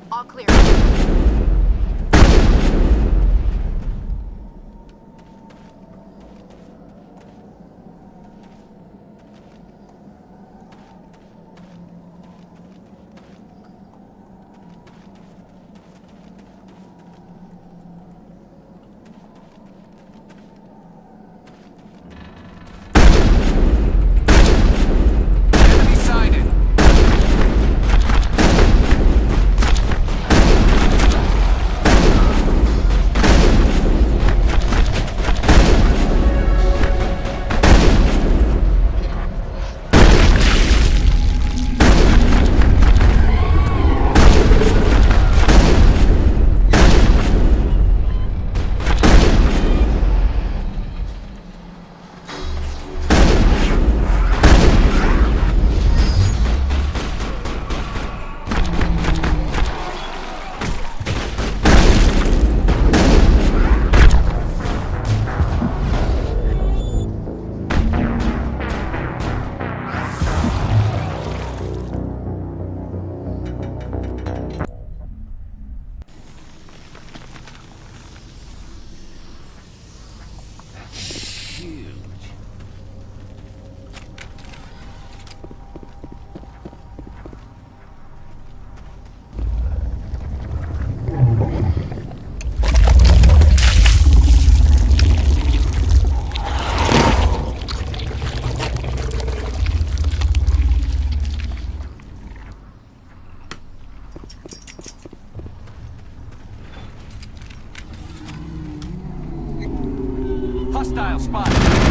All clear. Enemy sighted. Hostile spotted.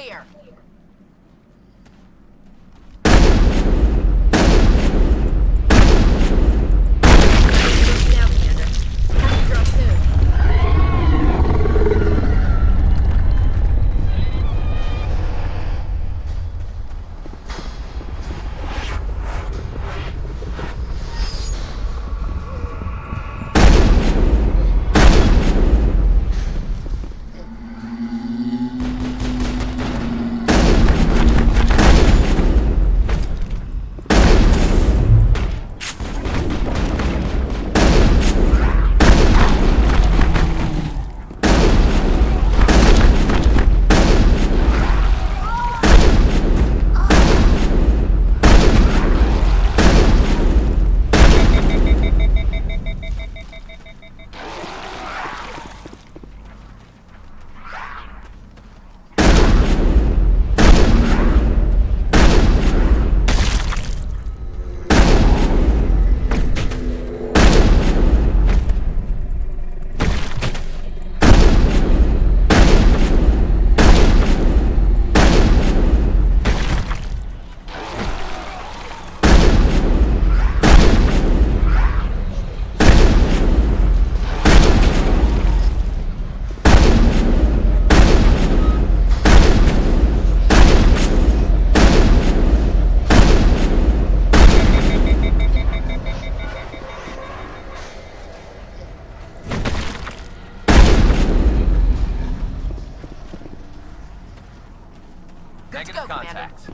clear. Now, Commander. Have to drop soon. Negative contact.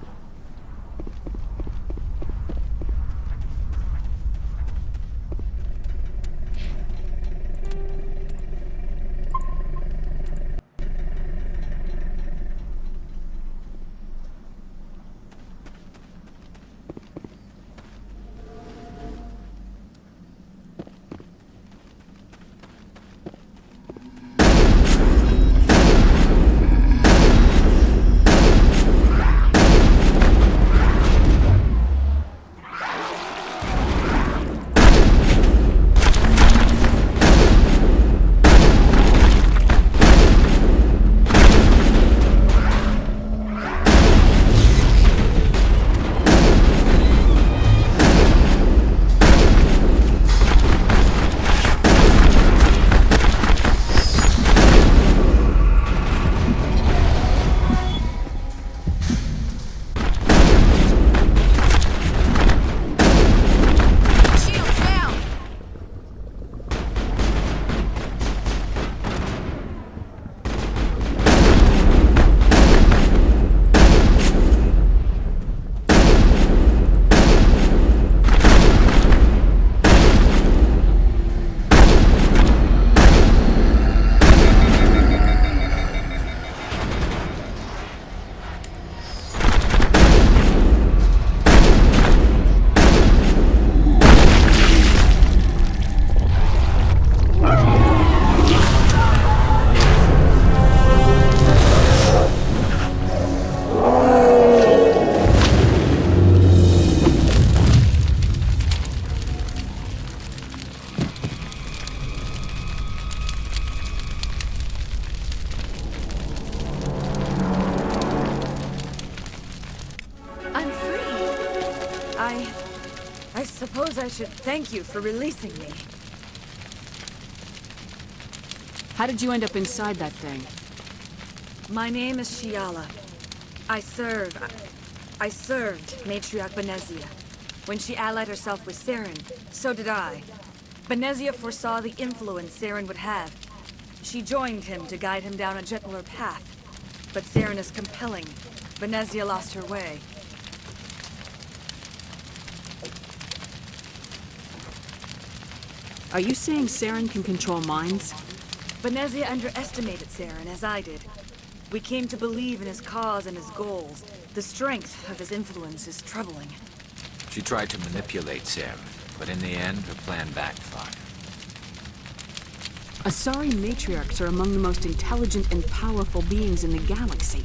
I suppose I should thank you for releasing me. How did you end up inside that thing? My name is Shiala. I served Matriarch Benezia. When she allied herself with Saren, so did I. Benezia foresaw the influence Saren would have. She joined him to guide him down a gentler path. But Saren is compelling. Benezia lost her way. Are you saying Saren can control minds? Benezia underestimated Saren, as I did. We came to believe in his cause and his goals. The strength of his influence is troubling. She tried to manipulate Saren, but in the end, her plan backfired. Asari matriarchs are among the most intelligent and powerful beings in the galaxy.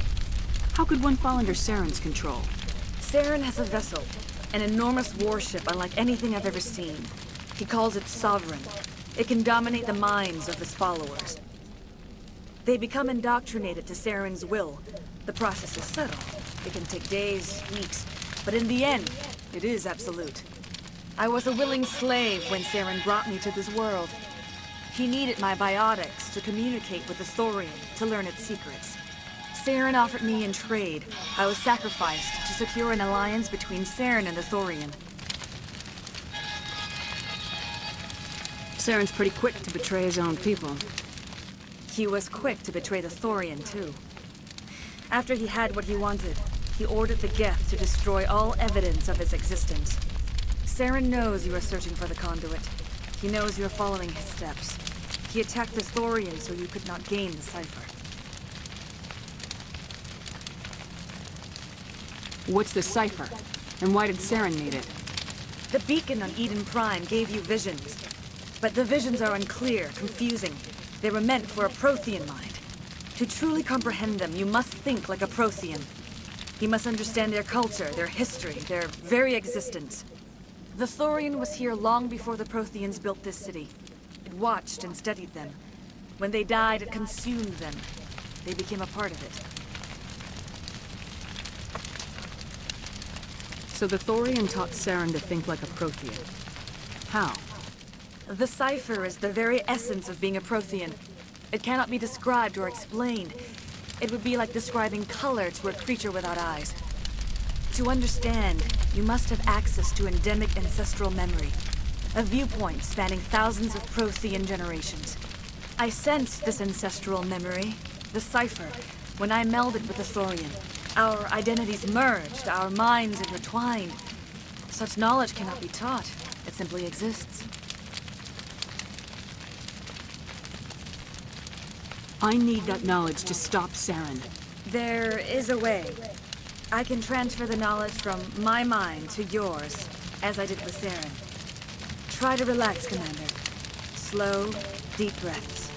How could one fall under Saren's control? Saren has a vessel, an enormous warship unlike anything I've ever seen. He calls it Sovereign. It can dominate the minds of his followers. They become indoctrinated to Saren's will. The process is subtle. It can take days, weeks, but in the end, it is absolute. I was a willing slave when Saren brought me to this world. He needed my biotics to communicate with the Thorian, to learn its secrets. Saren offered me in trade. I was sacrificed to secure an alliance between Saren and the Thorian. Saren's pretty quick to betray his own people. He was quick to betray the Thorian, too. After he had what he wanted, he ordered the Geth to destroy all evidence of its existence. Saren knows you are searching for the conduit. He knows you are following his steps. He attacked the Thorian so you could not gain the cipher. What's the cipher? And why did Saren need it? The beacon on Eden Prime gave you visions. But the visions are unclear, confusing. They were meant for a Prothean mind. To truly comprehend them, you must think like a Prothean. You must understand their culture, their history, their very existence. The Thorian was here long before the Protheans built this city. It watched and studied them. When they died, it consumed them. They became a part of it. So the Thorian taught Saren to think like a Prothean. How? The cipher is the very essence of being a Prothean. It cannot be described or explained. It would be like describing color to a creature without eyes. To understand, you must have access to endemic ancestral memory. A viewpoint spanning thousands of Prothean generations. I sensed this ancestral memory, the cipher, when I melded with the Thorian. Our identities merged, our minds intertwined. Such knowledge cannot be taught. It simply exists. I need that knowledge to stop Saren. There is a way. I can transfer the knowledge from my mind to yours, as I did with Saren. Try to relax, Commander. Slow, deep breaths.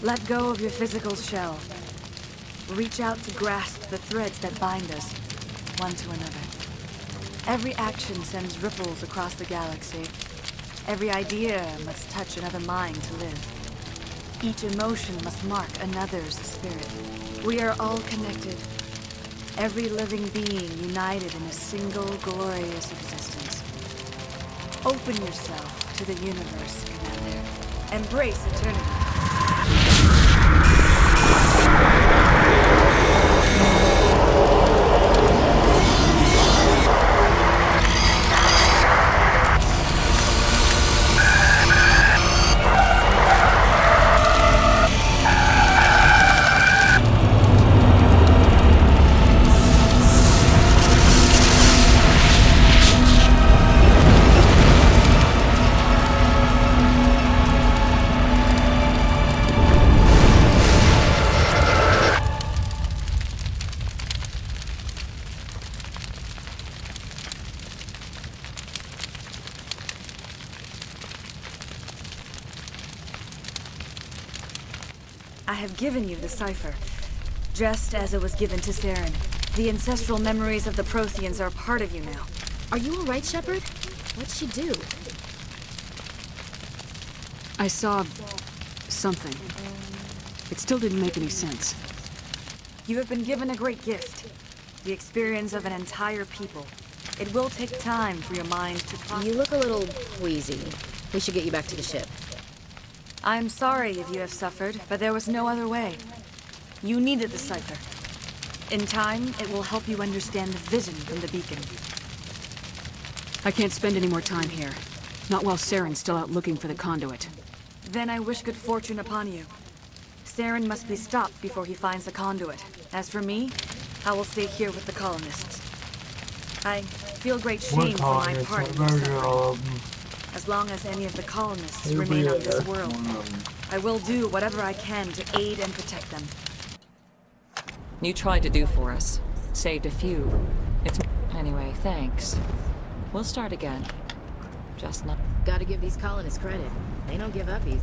Let go of your physical shell. Reach out to grasp the threads that bind us, one to another. Every action sends ripples across the galaxy. Every idea must touch another mind to live. Each emotion must mark another's spirit. We are all connected. Every living being united in a single glorious existence. Open yourself to the universe, Commander. Embrace eternity. I have given you the cipher, just as it was given to Saren. The ancestral memories of the Protheans are part of you now. Are you all right, Shepard? What'd she do? I saw something. It still didn't make any sense. You have been given a great gift. The experience of an entire people. It will take time for your mind to process. You look a little queasy. We should get you back to the ship. I'm sorry if you have suffered, but there was no other way. You needed the cipher. In time, it will help you understand the vision from the beacon. I can't spend any more time here. Not while Saren's still out looking for the conduit. Then I wish good fortune upon you. Saren must be stopped before he finds the conduit. As for me, I will stay here with the colonists. I feel great shame for my part in this suffering. As long as any of the colonists remain on this world, I will do whatever I can to aid and protect them. You tried to do for us. Saved a few. Anyway, thanks. We'll start again. Just not... Gotta give these colonists credit. They don't give up easy.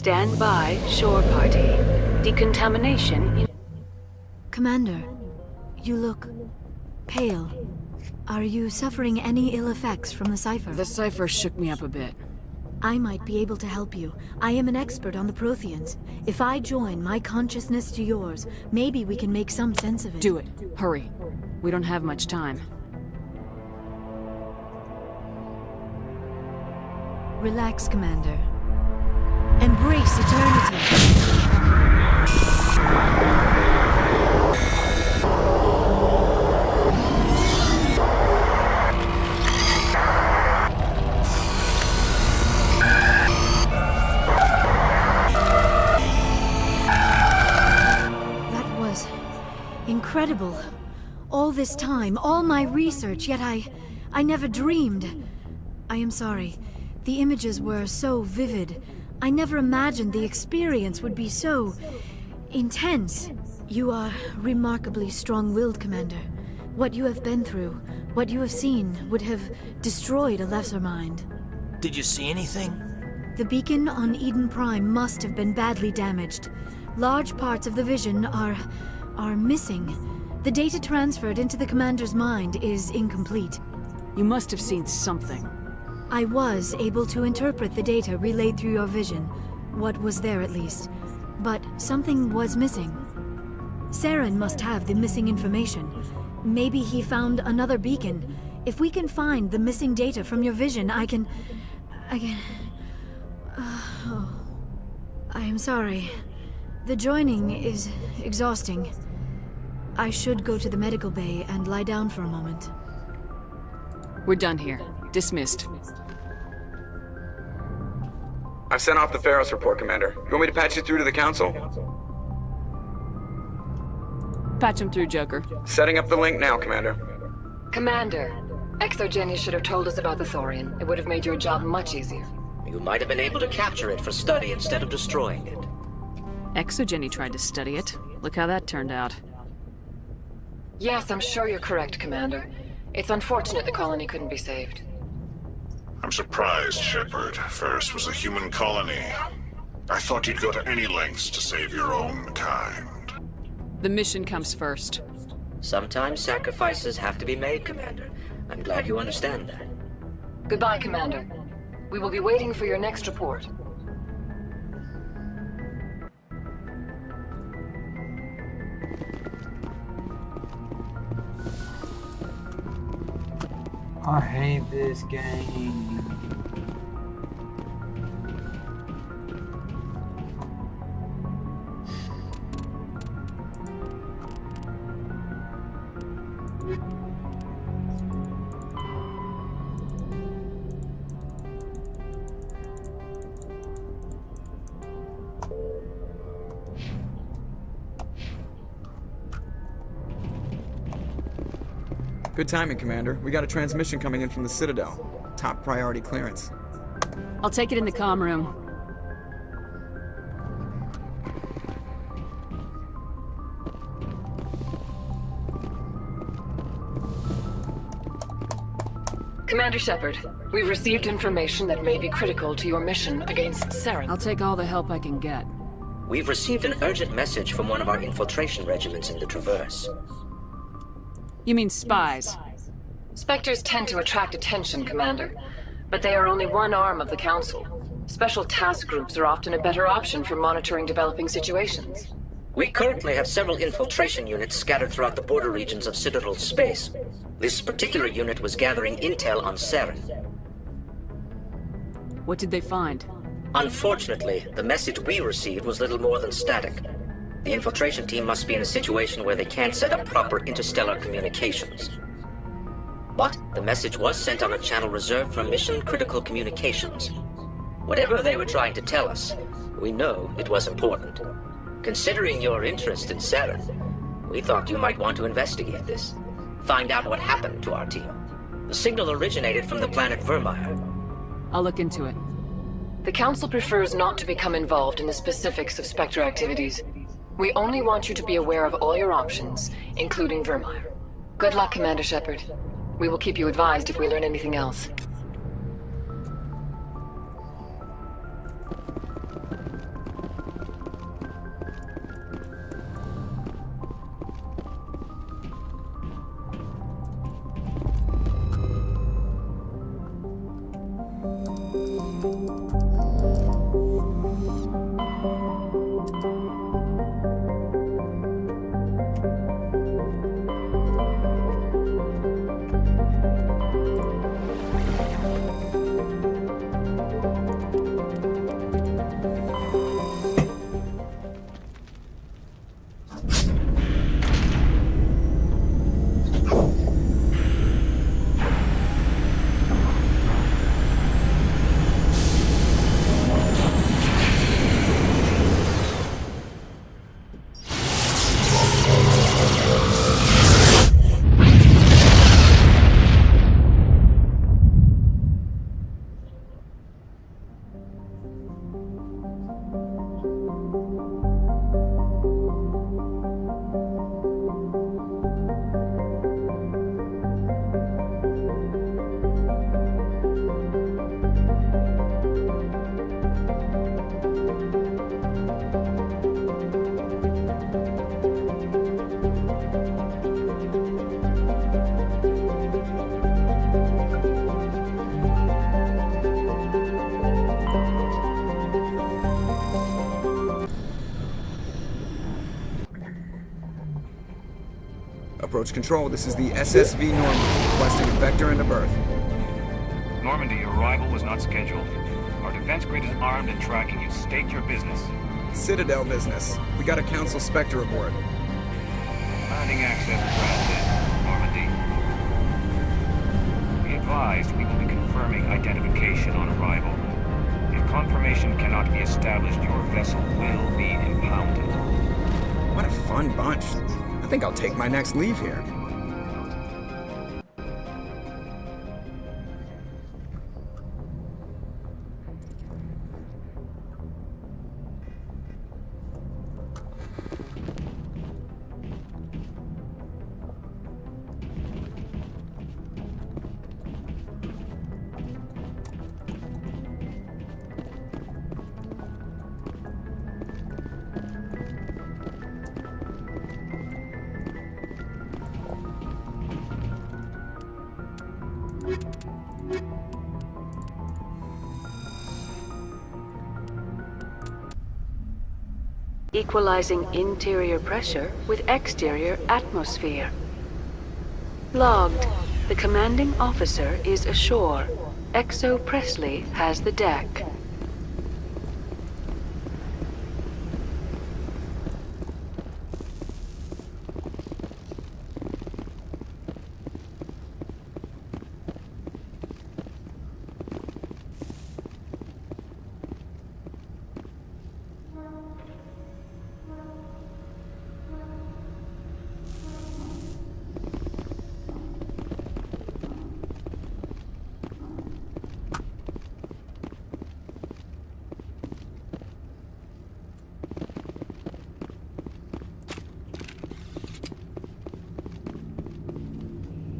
Stand by, shore party. Decontamination. Commander, you look pale. Are you suffering any ill effects from the cipher? The cipher shook me up a bit. I might be able to help you. I am an expert on the Protheans. If I join my consciousness to yours, maybe we can make some sense of it. Do it. Hurry. We don't have much time. Relax, Commander. Embrace eternity. Incredible. All this time, all my research, yet I never dreamed. I am sorry. The images were so vivid. I never imagined the experience would be so intense. You are remarkably strong-willed, Commander. What you have been through, what you have seen, would have destroyed a lesser mind. Did you see anything? The beacon on Eden Prime must have been badly damaged. Large parts of the vision are missing. The data transferred into the Commander's mind is incomplete. You must have seen something. I was able to interpret the data relayed through your vision. What was there, at least. But something was missing. Saren must have the missing information. Maybe he found another beacon. If we can find the missing data from your vision, I can... Oh. I am sorry. The joining is exhausting. I should go to the medical bay and lie down for a moment. We're done here. Dismissed. I've sent off the Pharos report, Commander. You want me to patch you through to the Council? Patch him through, Joker. Setting up the link now, Commander. Commander, Exogeny should have told us about the Thorian. It would have made your job much easier. You might have been able to capture it for study instead of destroying it. Exogeny tried to study it. Look how that turned out. Yes, I'm sure you're correct, Commander. It's unfortunate the colony couldn't be saved. I'm surprised, Shepard. First was a human colony. I thought you'd go to any lengths to save your own kind. The mission comes first. Sometimes sacrifices have to be made, Commander. I'm glad you understand that. Goodbye, Commander. We will be waiting for your next report. I hate this game. Good timing, Commander. We got a transmission coming in from the Citadel. Top priority clearance. I'll take it in the comm room. Commander Shepard, we've received information that may be critical to your mission against Saren. I'll take all the help I can get. We've received an urgent message from one of our infiltration regiments in the Traverse. You mean spies? Spectres tend to attract attention, Commander. But they are only one arm of the Council. Special task groups are often a better option for monitoring developing situations. We currently have several infiltration units scattered throughout the border regions of Citadel space. This particular unit was gathering intel on Saren. What did they find? Unfortunately, the message we received was little more than static. The infiltration team must be in a situation where they can't set up proper interstellar communications. But the message was sent on a channel reserved for mission-critical communications. Whatever they were trying to tell us, we know it was important. Considering your interest in Saren, we thought you might want to investigate this. Find out what happened to our team. The signal originated from the planet Vermeer. I'll look into it. The Council prefers not to become involved in the specifics of Spectre activities. We only want you to be aware of all your options, including Vermeer. Good luck, Commander Shepard. We will keep you advised if we learn anything else. Approach control, this is the SSV Normandy, requesting a vector into berth. Normandy, your arrival was not scheduled. Our defense grid is armed and tracking you. State your business. Citadel business. We got a Council Spectre aboard. Landing access granted, Normandy. Be advised, we will be confirming identification on arrival. If confirmation cannot be established, your vessel will be impounded. What a fun bunch. I think I'll take my next leave here. Equalizing interior pressure with exterior atmosphere. Logged. The commanding officer is ashore. Exo Presley has the deck.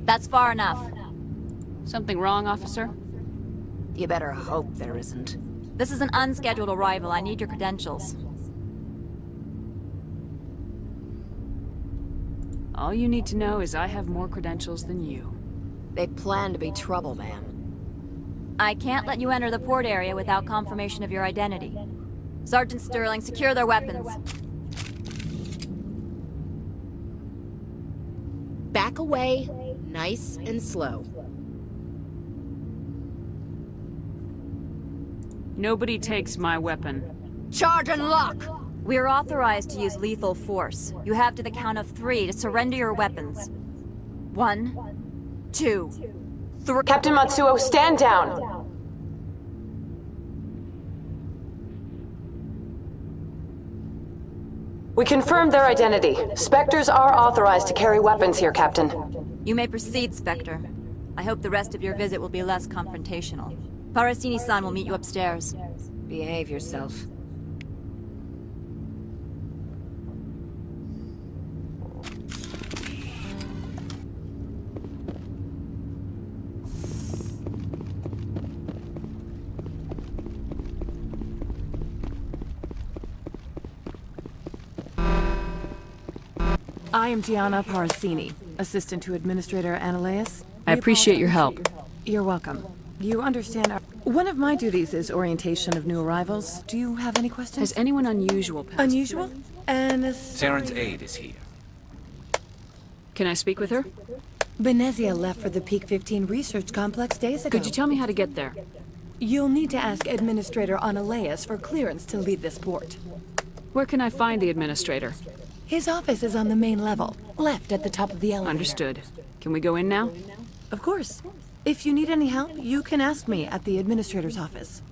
That's far enough. Something wrong, officer? You better hope there isn't. This is an unscheduled arrival. I need your credentials. All you need to know is I have more credentials than you. They plan to be trouble, ma'am. I can't let you enter the port area without confirmation of your identity. Sergeant Sterling, secure their weapons. Back away, nice and slow. Nobody takes my weapon. Charge and lock! We're authorized to use lethal force. You have to the count of 3 to surrender your weapons. 1, 2, 3. Captain Matsuo, stand down! We confirmed their identity. Spectres are authorized to carry weapons here, Captain. You may proceed, Spectre. I hope the rest of your visit will be less confrontational. Parasini-san will meet you upstairs. Behave yourself. I am Gianna Parasini, assistant to Administrator Ananias. I appreciate your help. You're welcome. You understand one of my duties is orientation of new arrivals. Do you have any questions? Has anyone unusual passed Unusual? through? Saren's aide is here. Can I speak with her? Benezia left for the Peak 15 research complex days ago. Could you tell me how to get there? You'll need to ask Administrator Ananias for clearance to leave this port. Where can I find the administrator? His office is on the main level, left at the top of the elevator. Understood. Can we go in now? Of course. If you need any help, you can ask me at the administrator's office.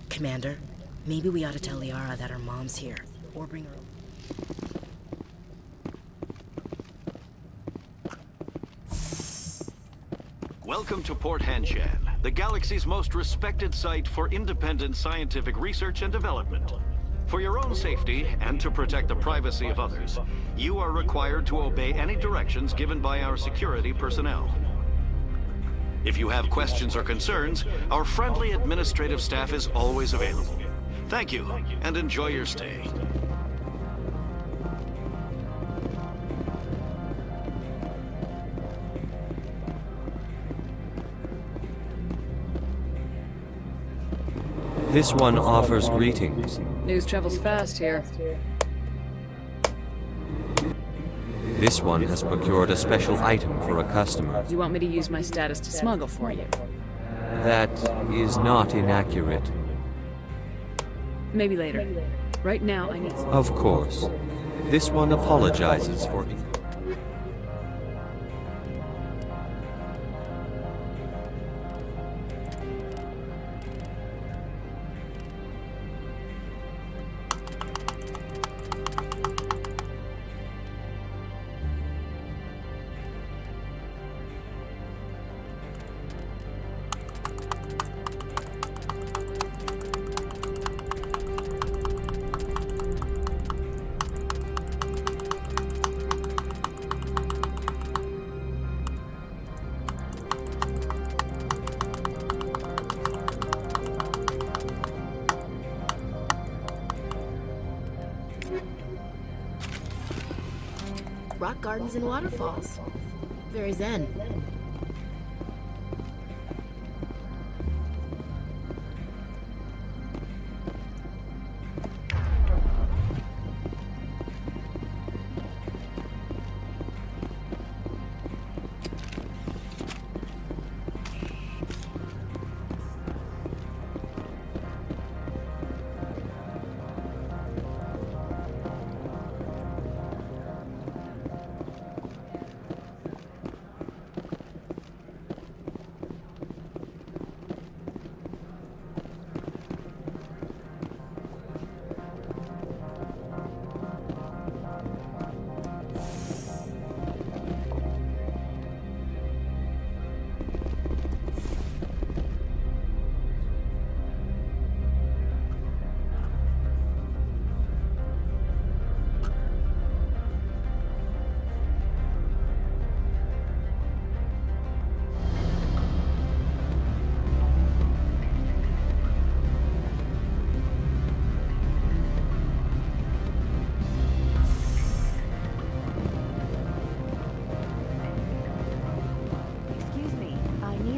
Commander, maybe we ought to tell Liara that her mom's here. Or bring her... Welcome to Port Hanshan, the galaxy's most respected site for independent scientific research and development. For your own safety, and to protect the privacy of others, you are required to obey any directions given by our security personnel. If you have questions or concerns, our friendly administrative staff is always available. Thank you, and enjoy your stay. This one offers greetings. News travels fast here. This one has procured a special item for a customer. You want me to use my status to smuggle for you? That is not inaccurate. Maybe later. Right now, I need... Of course. This one apologizes for... Rock gardens and waterfalls. Very zen.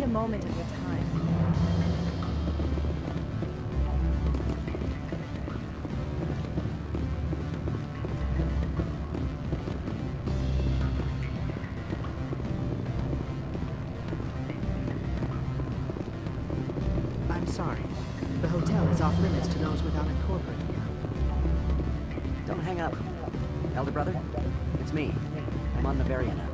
Moment of your time. I'm sorry. The hotel is off limits to those without a corporate account. Don't hang up. Elder brother, it's me. I'm on Bavaria now.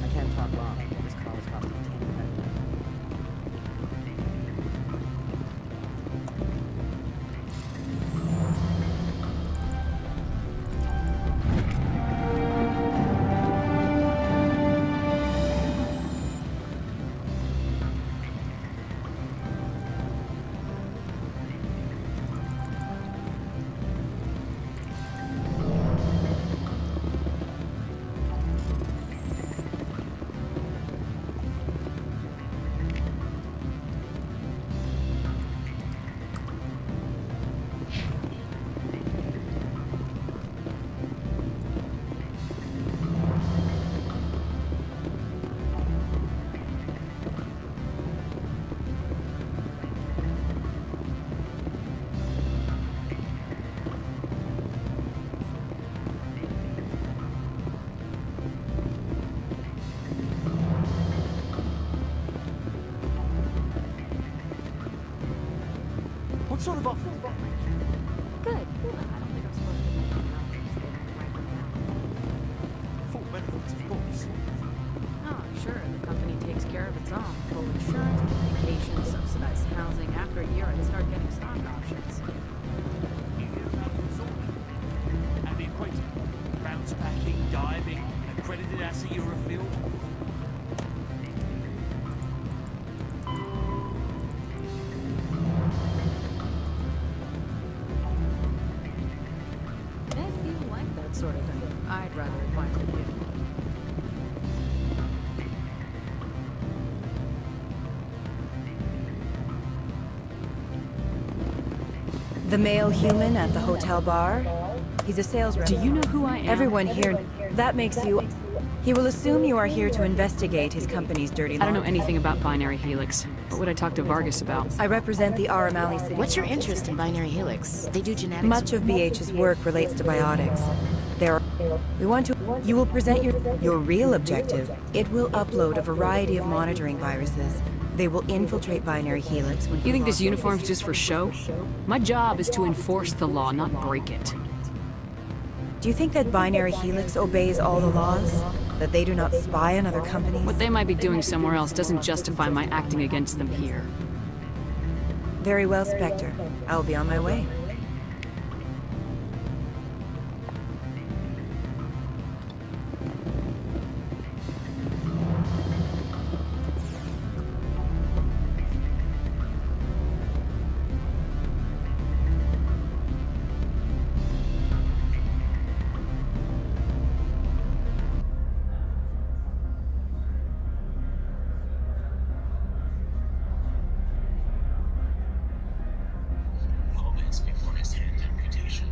I can't talk long. This call is costing 10 credit. What sort of offer? Good. I don't think I'm supposed to make numbers. They don't write them down. Full benefits, of course. Oh, sure. The company takes care of its own. Full insurance, vacation, subsidized housing. After a year, I'd start getting stock options. You hear about the resort? And the equator? Bounce packing, diving, accredited ASA Eurofield? If you like that sort of thing, I'd rather admire you. The male human at the hotel bar? He's a sales rep. Do you know who I am? Everyone here... That makes you... He will assume you are here to investigate his company's dirty laundry. I don't know anything about Binary Helix. What would I talk to Vargas about? I represent the Aramali City. What's your interest in Binary Helix? They do genetics. Much of BH's work relates to biotics. We want to... You will present your real objective. It will upload a variety of monitoring viruses. They will infiltrate Binary Helix when... You think this uniform's just for show? My job is to enforce the law, not break it. Do you think that Binary Helix obeys all the laws? That they do not spy on other companies? What they might be doing somewhere else doesn't justify my acting against them here. Very well, Spectre. I will be on my way. Before his hand amputation.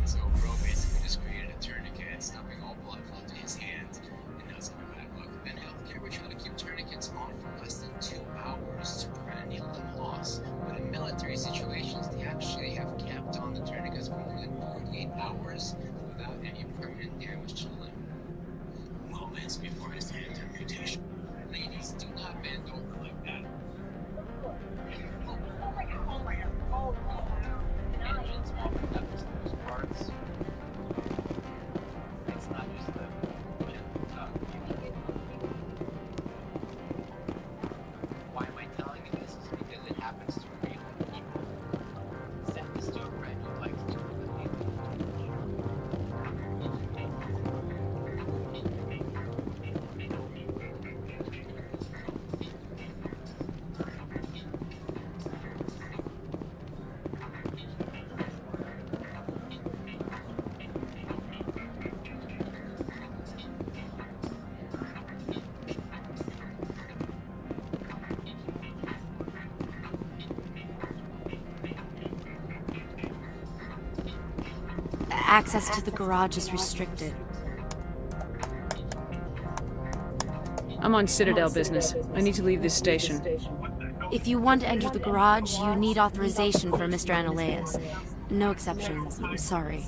So Bro basically just created a tourniquet, stopping all blood flow to his hand, and now it's on a bad book. Then healthcare would try to keep tourniquets on for less than 2 hours to prevent any limb loss. But in military situations, they actually have kept on the tourniquets for more than 48 hours without any permanent damage to the limb. Moments before his hand amputation. Ladies, do not bend over like that. Engines often have exposed parts. It's not just the gentle tuck. Why am I telling you this? Is because it happens to real people. Send this to a friend who likes to Access to the garage is restricted. I'm on Citadel business. I need to leave this station. If you want to enter the garage, you need authorization from Mr. Analeas. No exceptions. I'm sorry.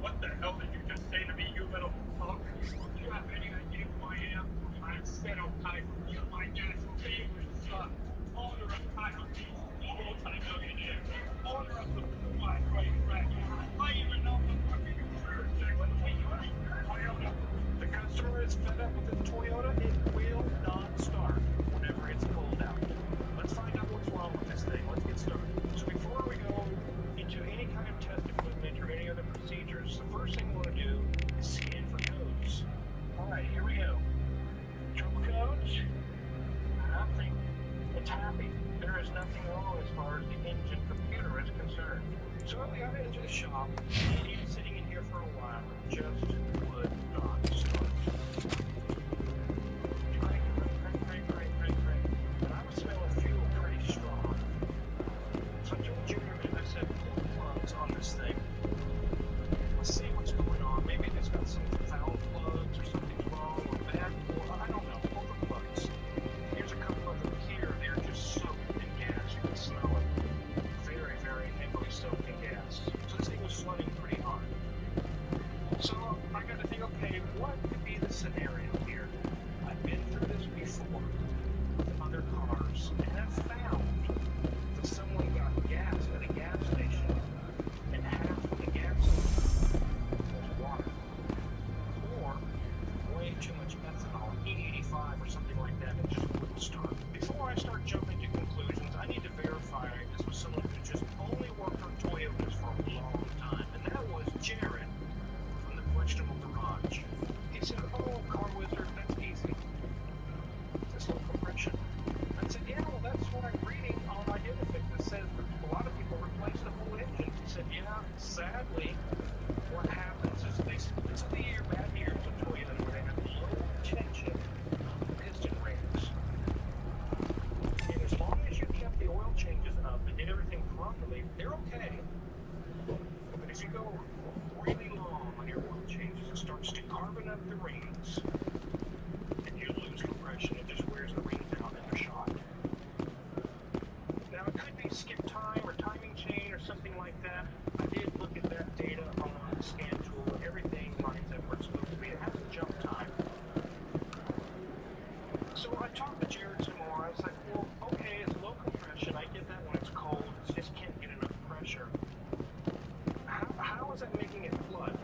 What the hell did you just say to me, you little punk? Do you have any idea who I am? I'm Seto Kaiser. You're my dad's favorite son. Owner of Kaiser Peace, multi-millionaire. Owner of the Blue White Right Rack. I even know the fucking insurance check. Toyota. The customer is fed up with the Toyota. It will not start whenever it's cold out. Let's find out what's wrong with this thing. Let's get started. So before we go into any kind of test equipment or any other procedures, the first thing we want to do is scan for codes. Alright, here we go. Trouble codes? Nothing. It's happy. There is nothing wrong as far as the engine computer is concerned. So we got into the shop, and even sitting in here for a while, it just would not start. Crank. But I was smelling fuel pretty strong. So I told Junior, and I said, pull the plugs on this thing. Let's see what's going on. Maybe it's got some foul plugs or something's wrong or bad. Or I don't know. Pull the plugs. Here's a couple of them here. They're just soaked in gas. You can smell it. Very, very heavily soaked in gas. So this thing was flooding pretty hard. So I got to think, okay, what could be the scenario here? I've been through this before with other cars, and I've found that someone got gas at a gas station, and half of the gas was water, or way too much ethanol, E85 or something like that, and just wouldn't start. Before I start jumping to conclusions, I need to verify this was someone who just only worked on Toyotas for a long time, and that was Jared from the questionable garage. He said, "Oh, car wizard, that's easy. This little compression." I said, "Yeah, well, that's what I'm reading on Identifix. It says that a lot of people replace the whole engine." He said, "Yeah, sadly, what happens is this is the year, bad years of Toyota where they have low tension piston rings. And as long as you kept the oil changes up and did everything properly, they're okay. But if you go really long on your oil changes, it starts to carbon open up the rings, and you lose compression, it just wears the rings out and they're shot. Now, it could be skip time or timing chain or something like that. I did look at that data on the scan tool. Everything lines up where it's supposed to be. It has a jump time. So I talked to Jared some more. I was like, well, okay, it's low compression. I get that when it's cold. It just can't get enough pressure. How is that making it flood?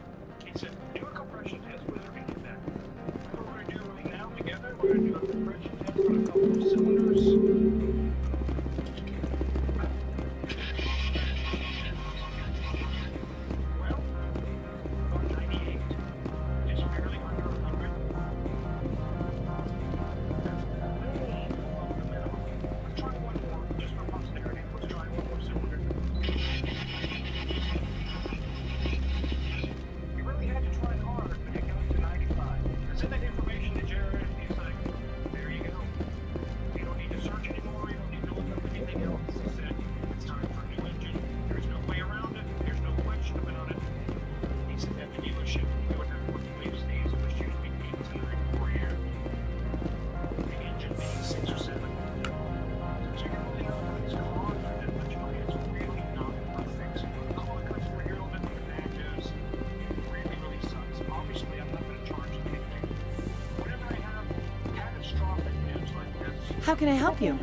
He said, do a compression test with her and get that. That's what we're going to do right now together. We're going to do a compression test on a couple of cylinders. How can I help you?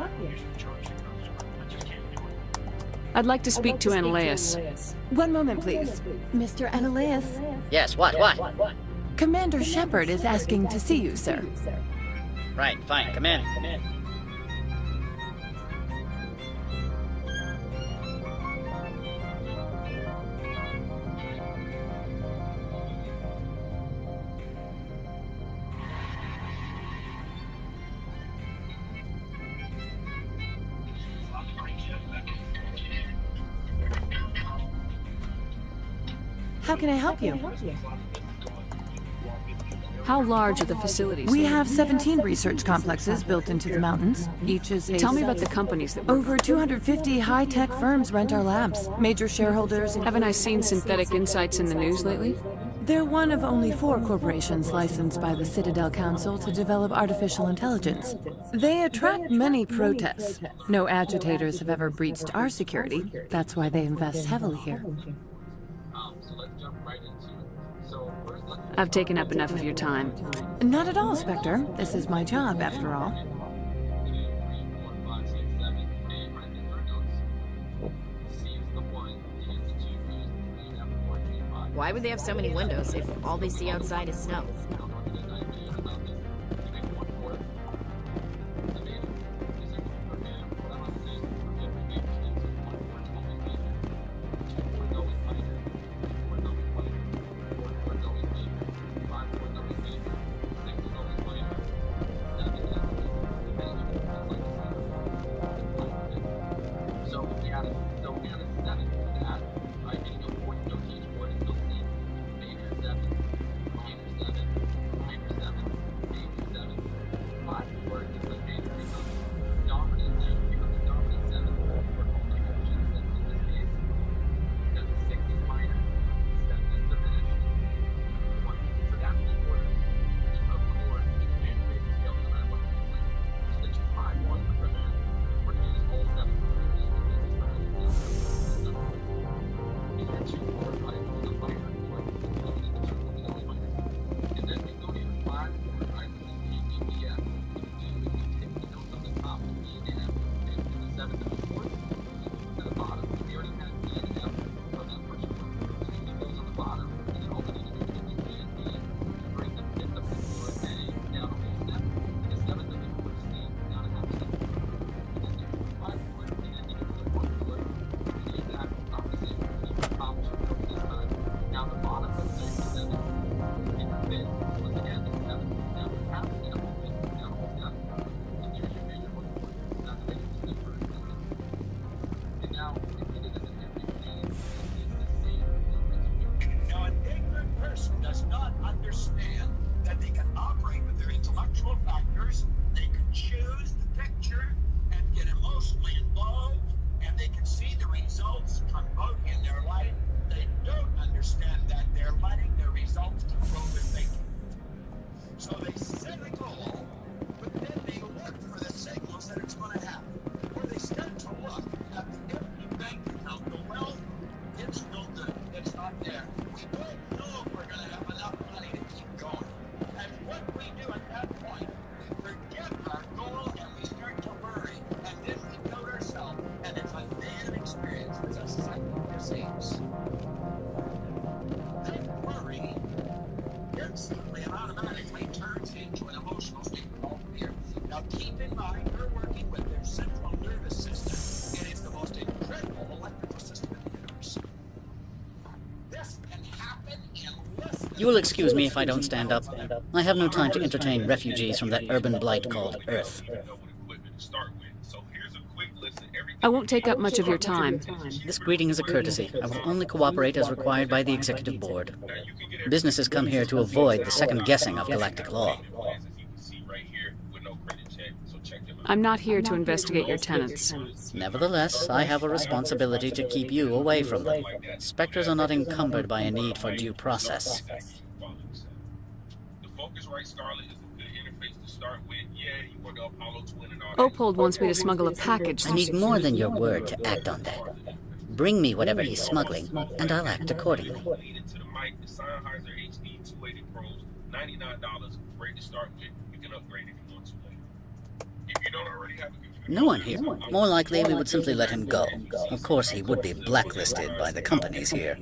I'd like to speak to Annaleus. One moment, please. Mr. Annaleus? Yes, what? Commander Shepard is asking to see you, sir. Right, fine, come in. How can I help you? How large are the facilities? We have 17 research complexes built into the mountains. Each is a... Tell me about the companies that work. Over 250 high-tech firms rent our labs. Major shareholders... Haven't I seen Synthetic Insights in the news lately? They're one of only 4 corporations licensed by the Citadel Council to develop artificial intelligence. They attract many protests. No agitators have ever breached our security. That's why they invest heavily here. I've taken up enough of your time. Not at all, Spectre. This is my job, after all. Why would they have so many windows if all they see outside is snow? got there. We don't know if we're going to have enough money to keep going. And what we do at that point, we forget our goal and we start to worry. And then we doubt ourselves. And it's a bad experience. It's a cycle of disease. That worry instantly and automatically turns into an emotional state called fear. Now keep in mind, we're working with their central nervous system. It is the most incredible electrical system in the universe. This can happen in less than... You will excuse me if I don't stand up. I have no time to entertain refugees from that urban blight called Earth. I won't take up much of your time. This greeting is a courtesy. I will only cooperate as required by the Executive Board. Businesses come here to avoid the second guessing of galactic law. I'm not here to investigate your tenants. Nevertheless, I have a responsibility to keep you away from them. Spectres are not encumbered by a need for due process. Opold wants me to smuggle a package. I need more than your word to act on that. Bring me whatever he's smuggling, and I'll act accordingly. No one here. More likely, we would simply let him go. Of course, he would be blacklisted by the companies here.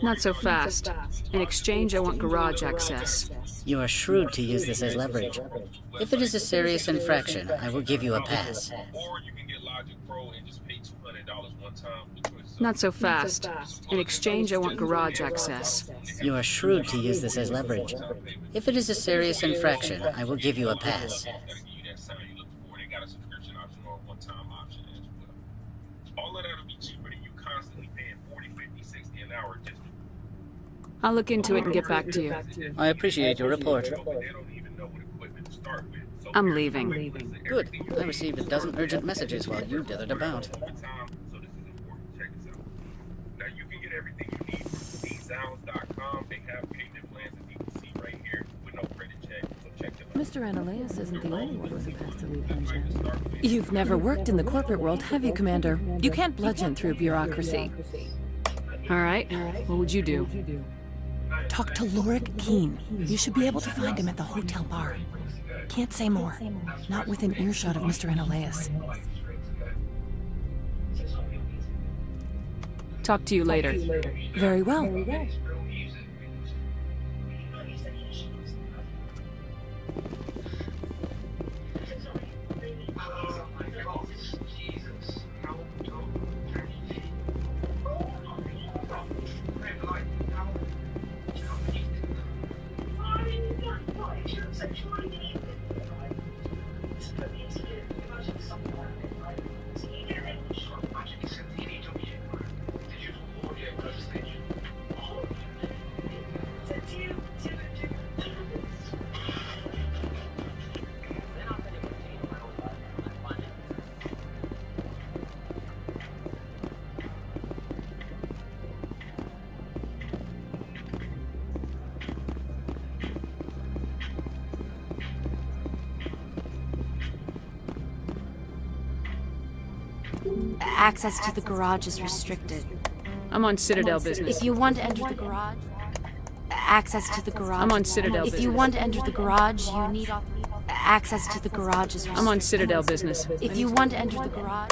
Not so fast. In exchange, I want garage access. You are shrewd to use this as leverage. If it is a serious infraction, I will give you a pass. Not so fast. In exchange, I want garage access. You are shrewd to use this as leverage. If it is a serious infraction, I will give you a pass. I'll look into it and get back to you. I appreciate your report. I'm leaving. Good. I received a dozen urgent messages while you dithered about. Now you can get everything you need from bsounds.com. They have payment plans that you can see right here with no credit check. So check them out. Mr. Ananias isn't the only one with a past to leave Engine. You've never worked in the corporate world, have you, Commander? You can't bludgeon through bureaucracy. All right. What would you do? Talk to Lorik Keene. You should be able to find him at the hotel bar. Can't say more. Not within earshot of Mr. Ananias. Talk to you later. Very well. Access to the garage is restricted. I'm on Citadel business. If you want to enter the garage, access to the garage. I'm on Citadel business. If you want to enter the garage, you need access to the garage is restricted. I'm on Citadel business. If you want to enter the garage.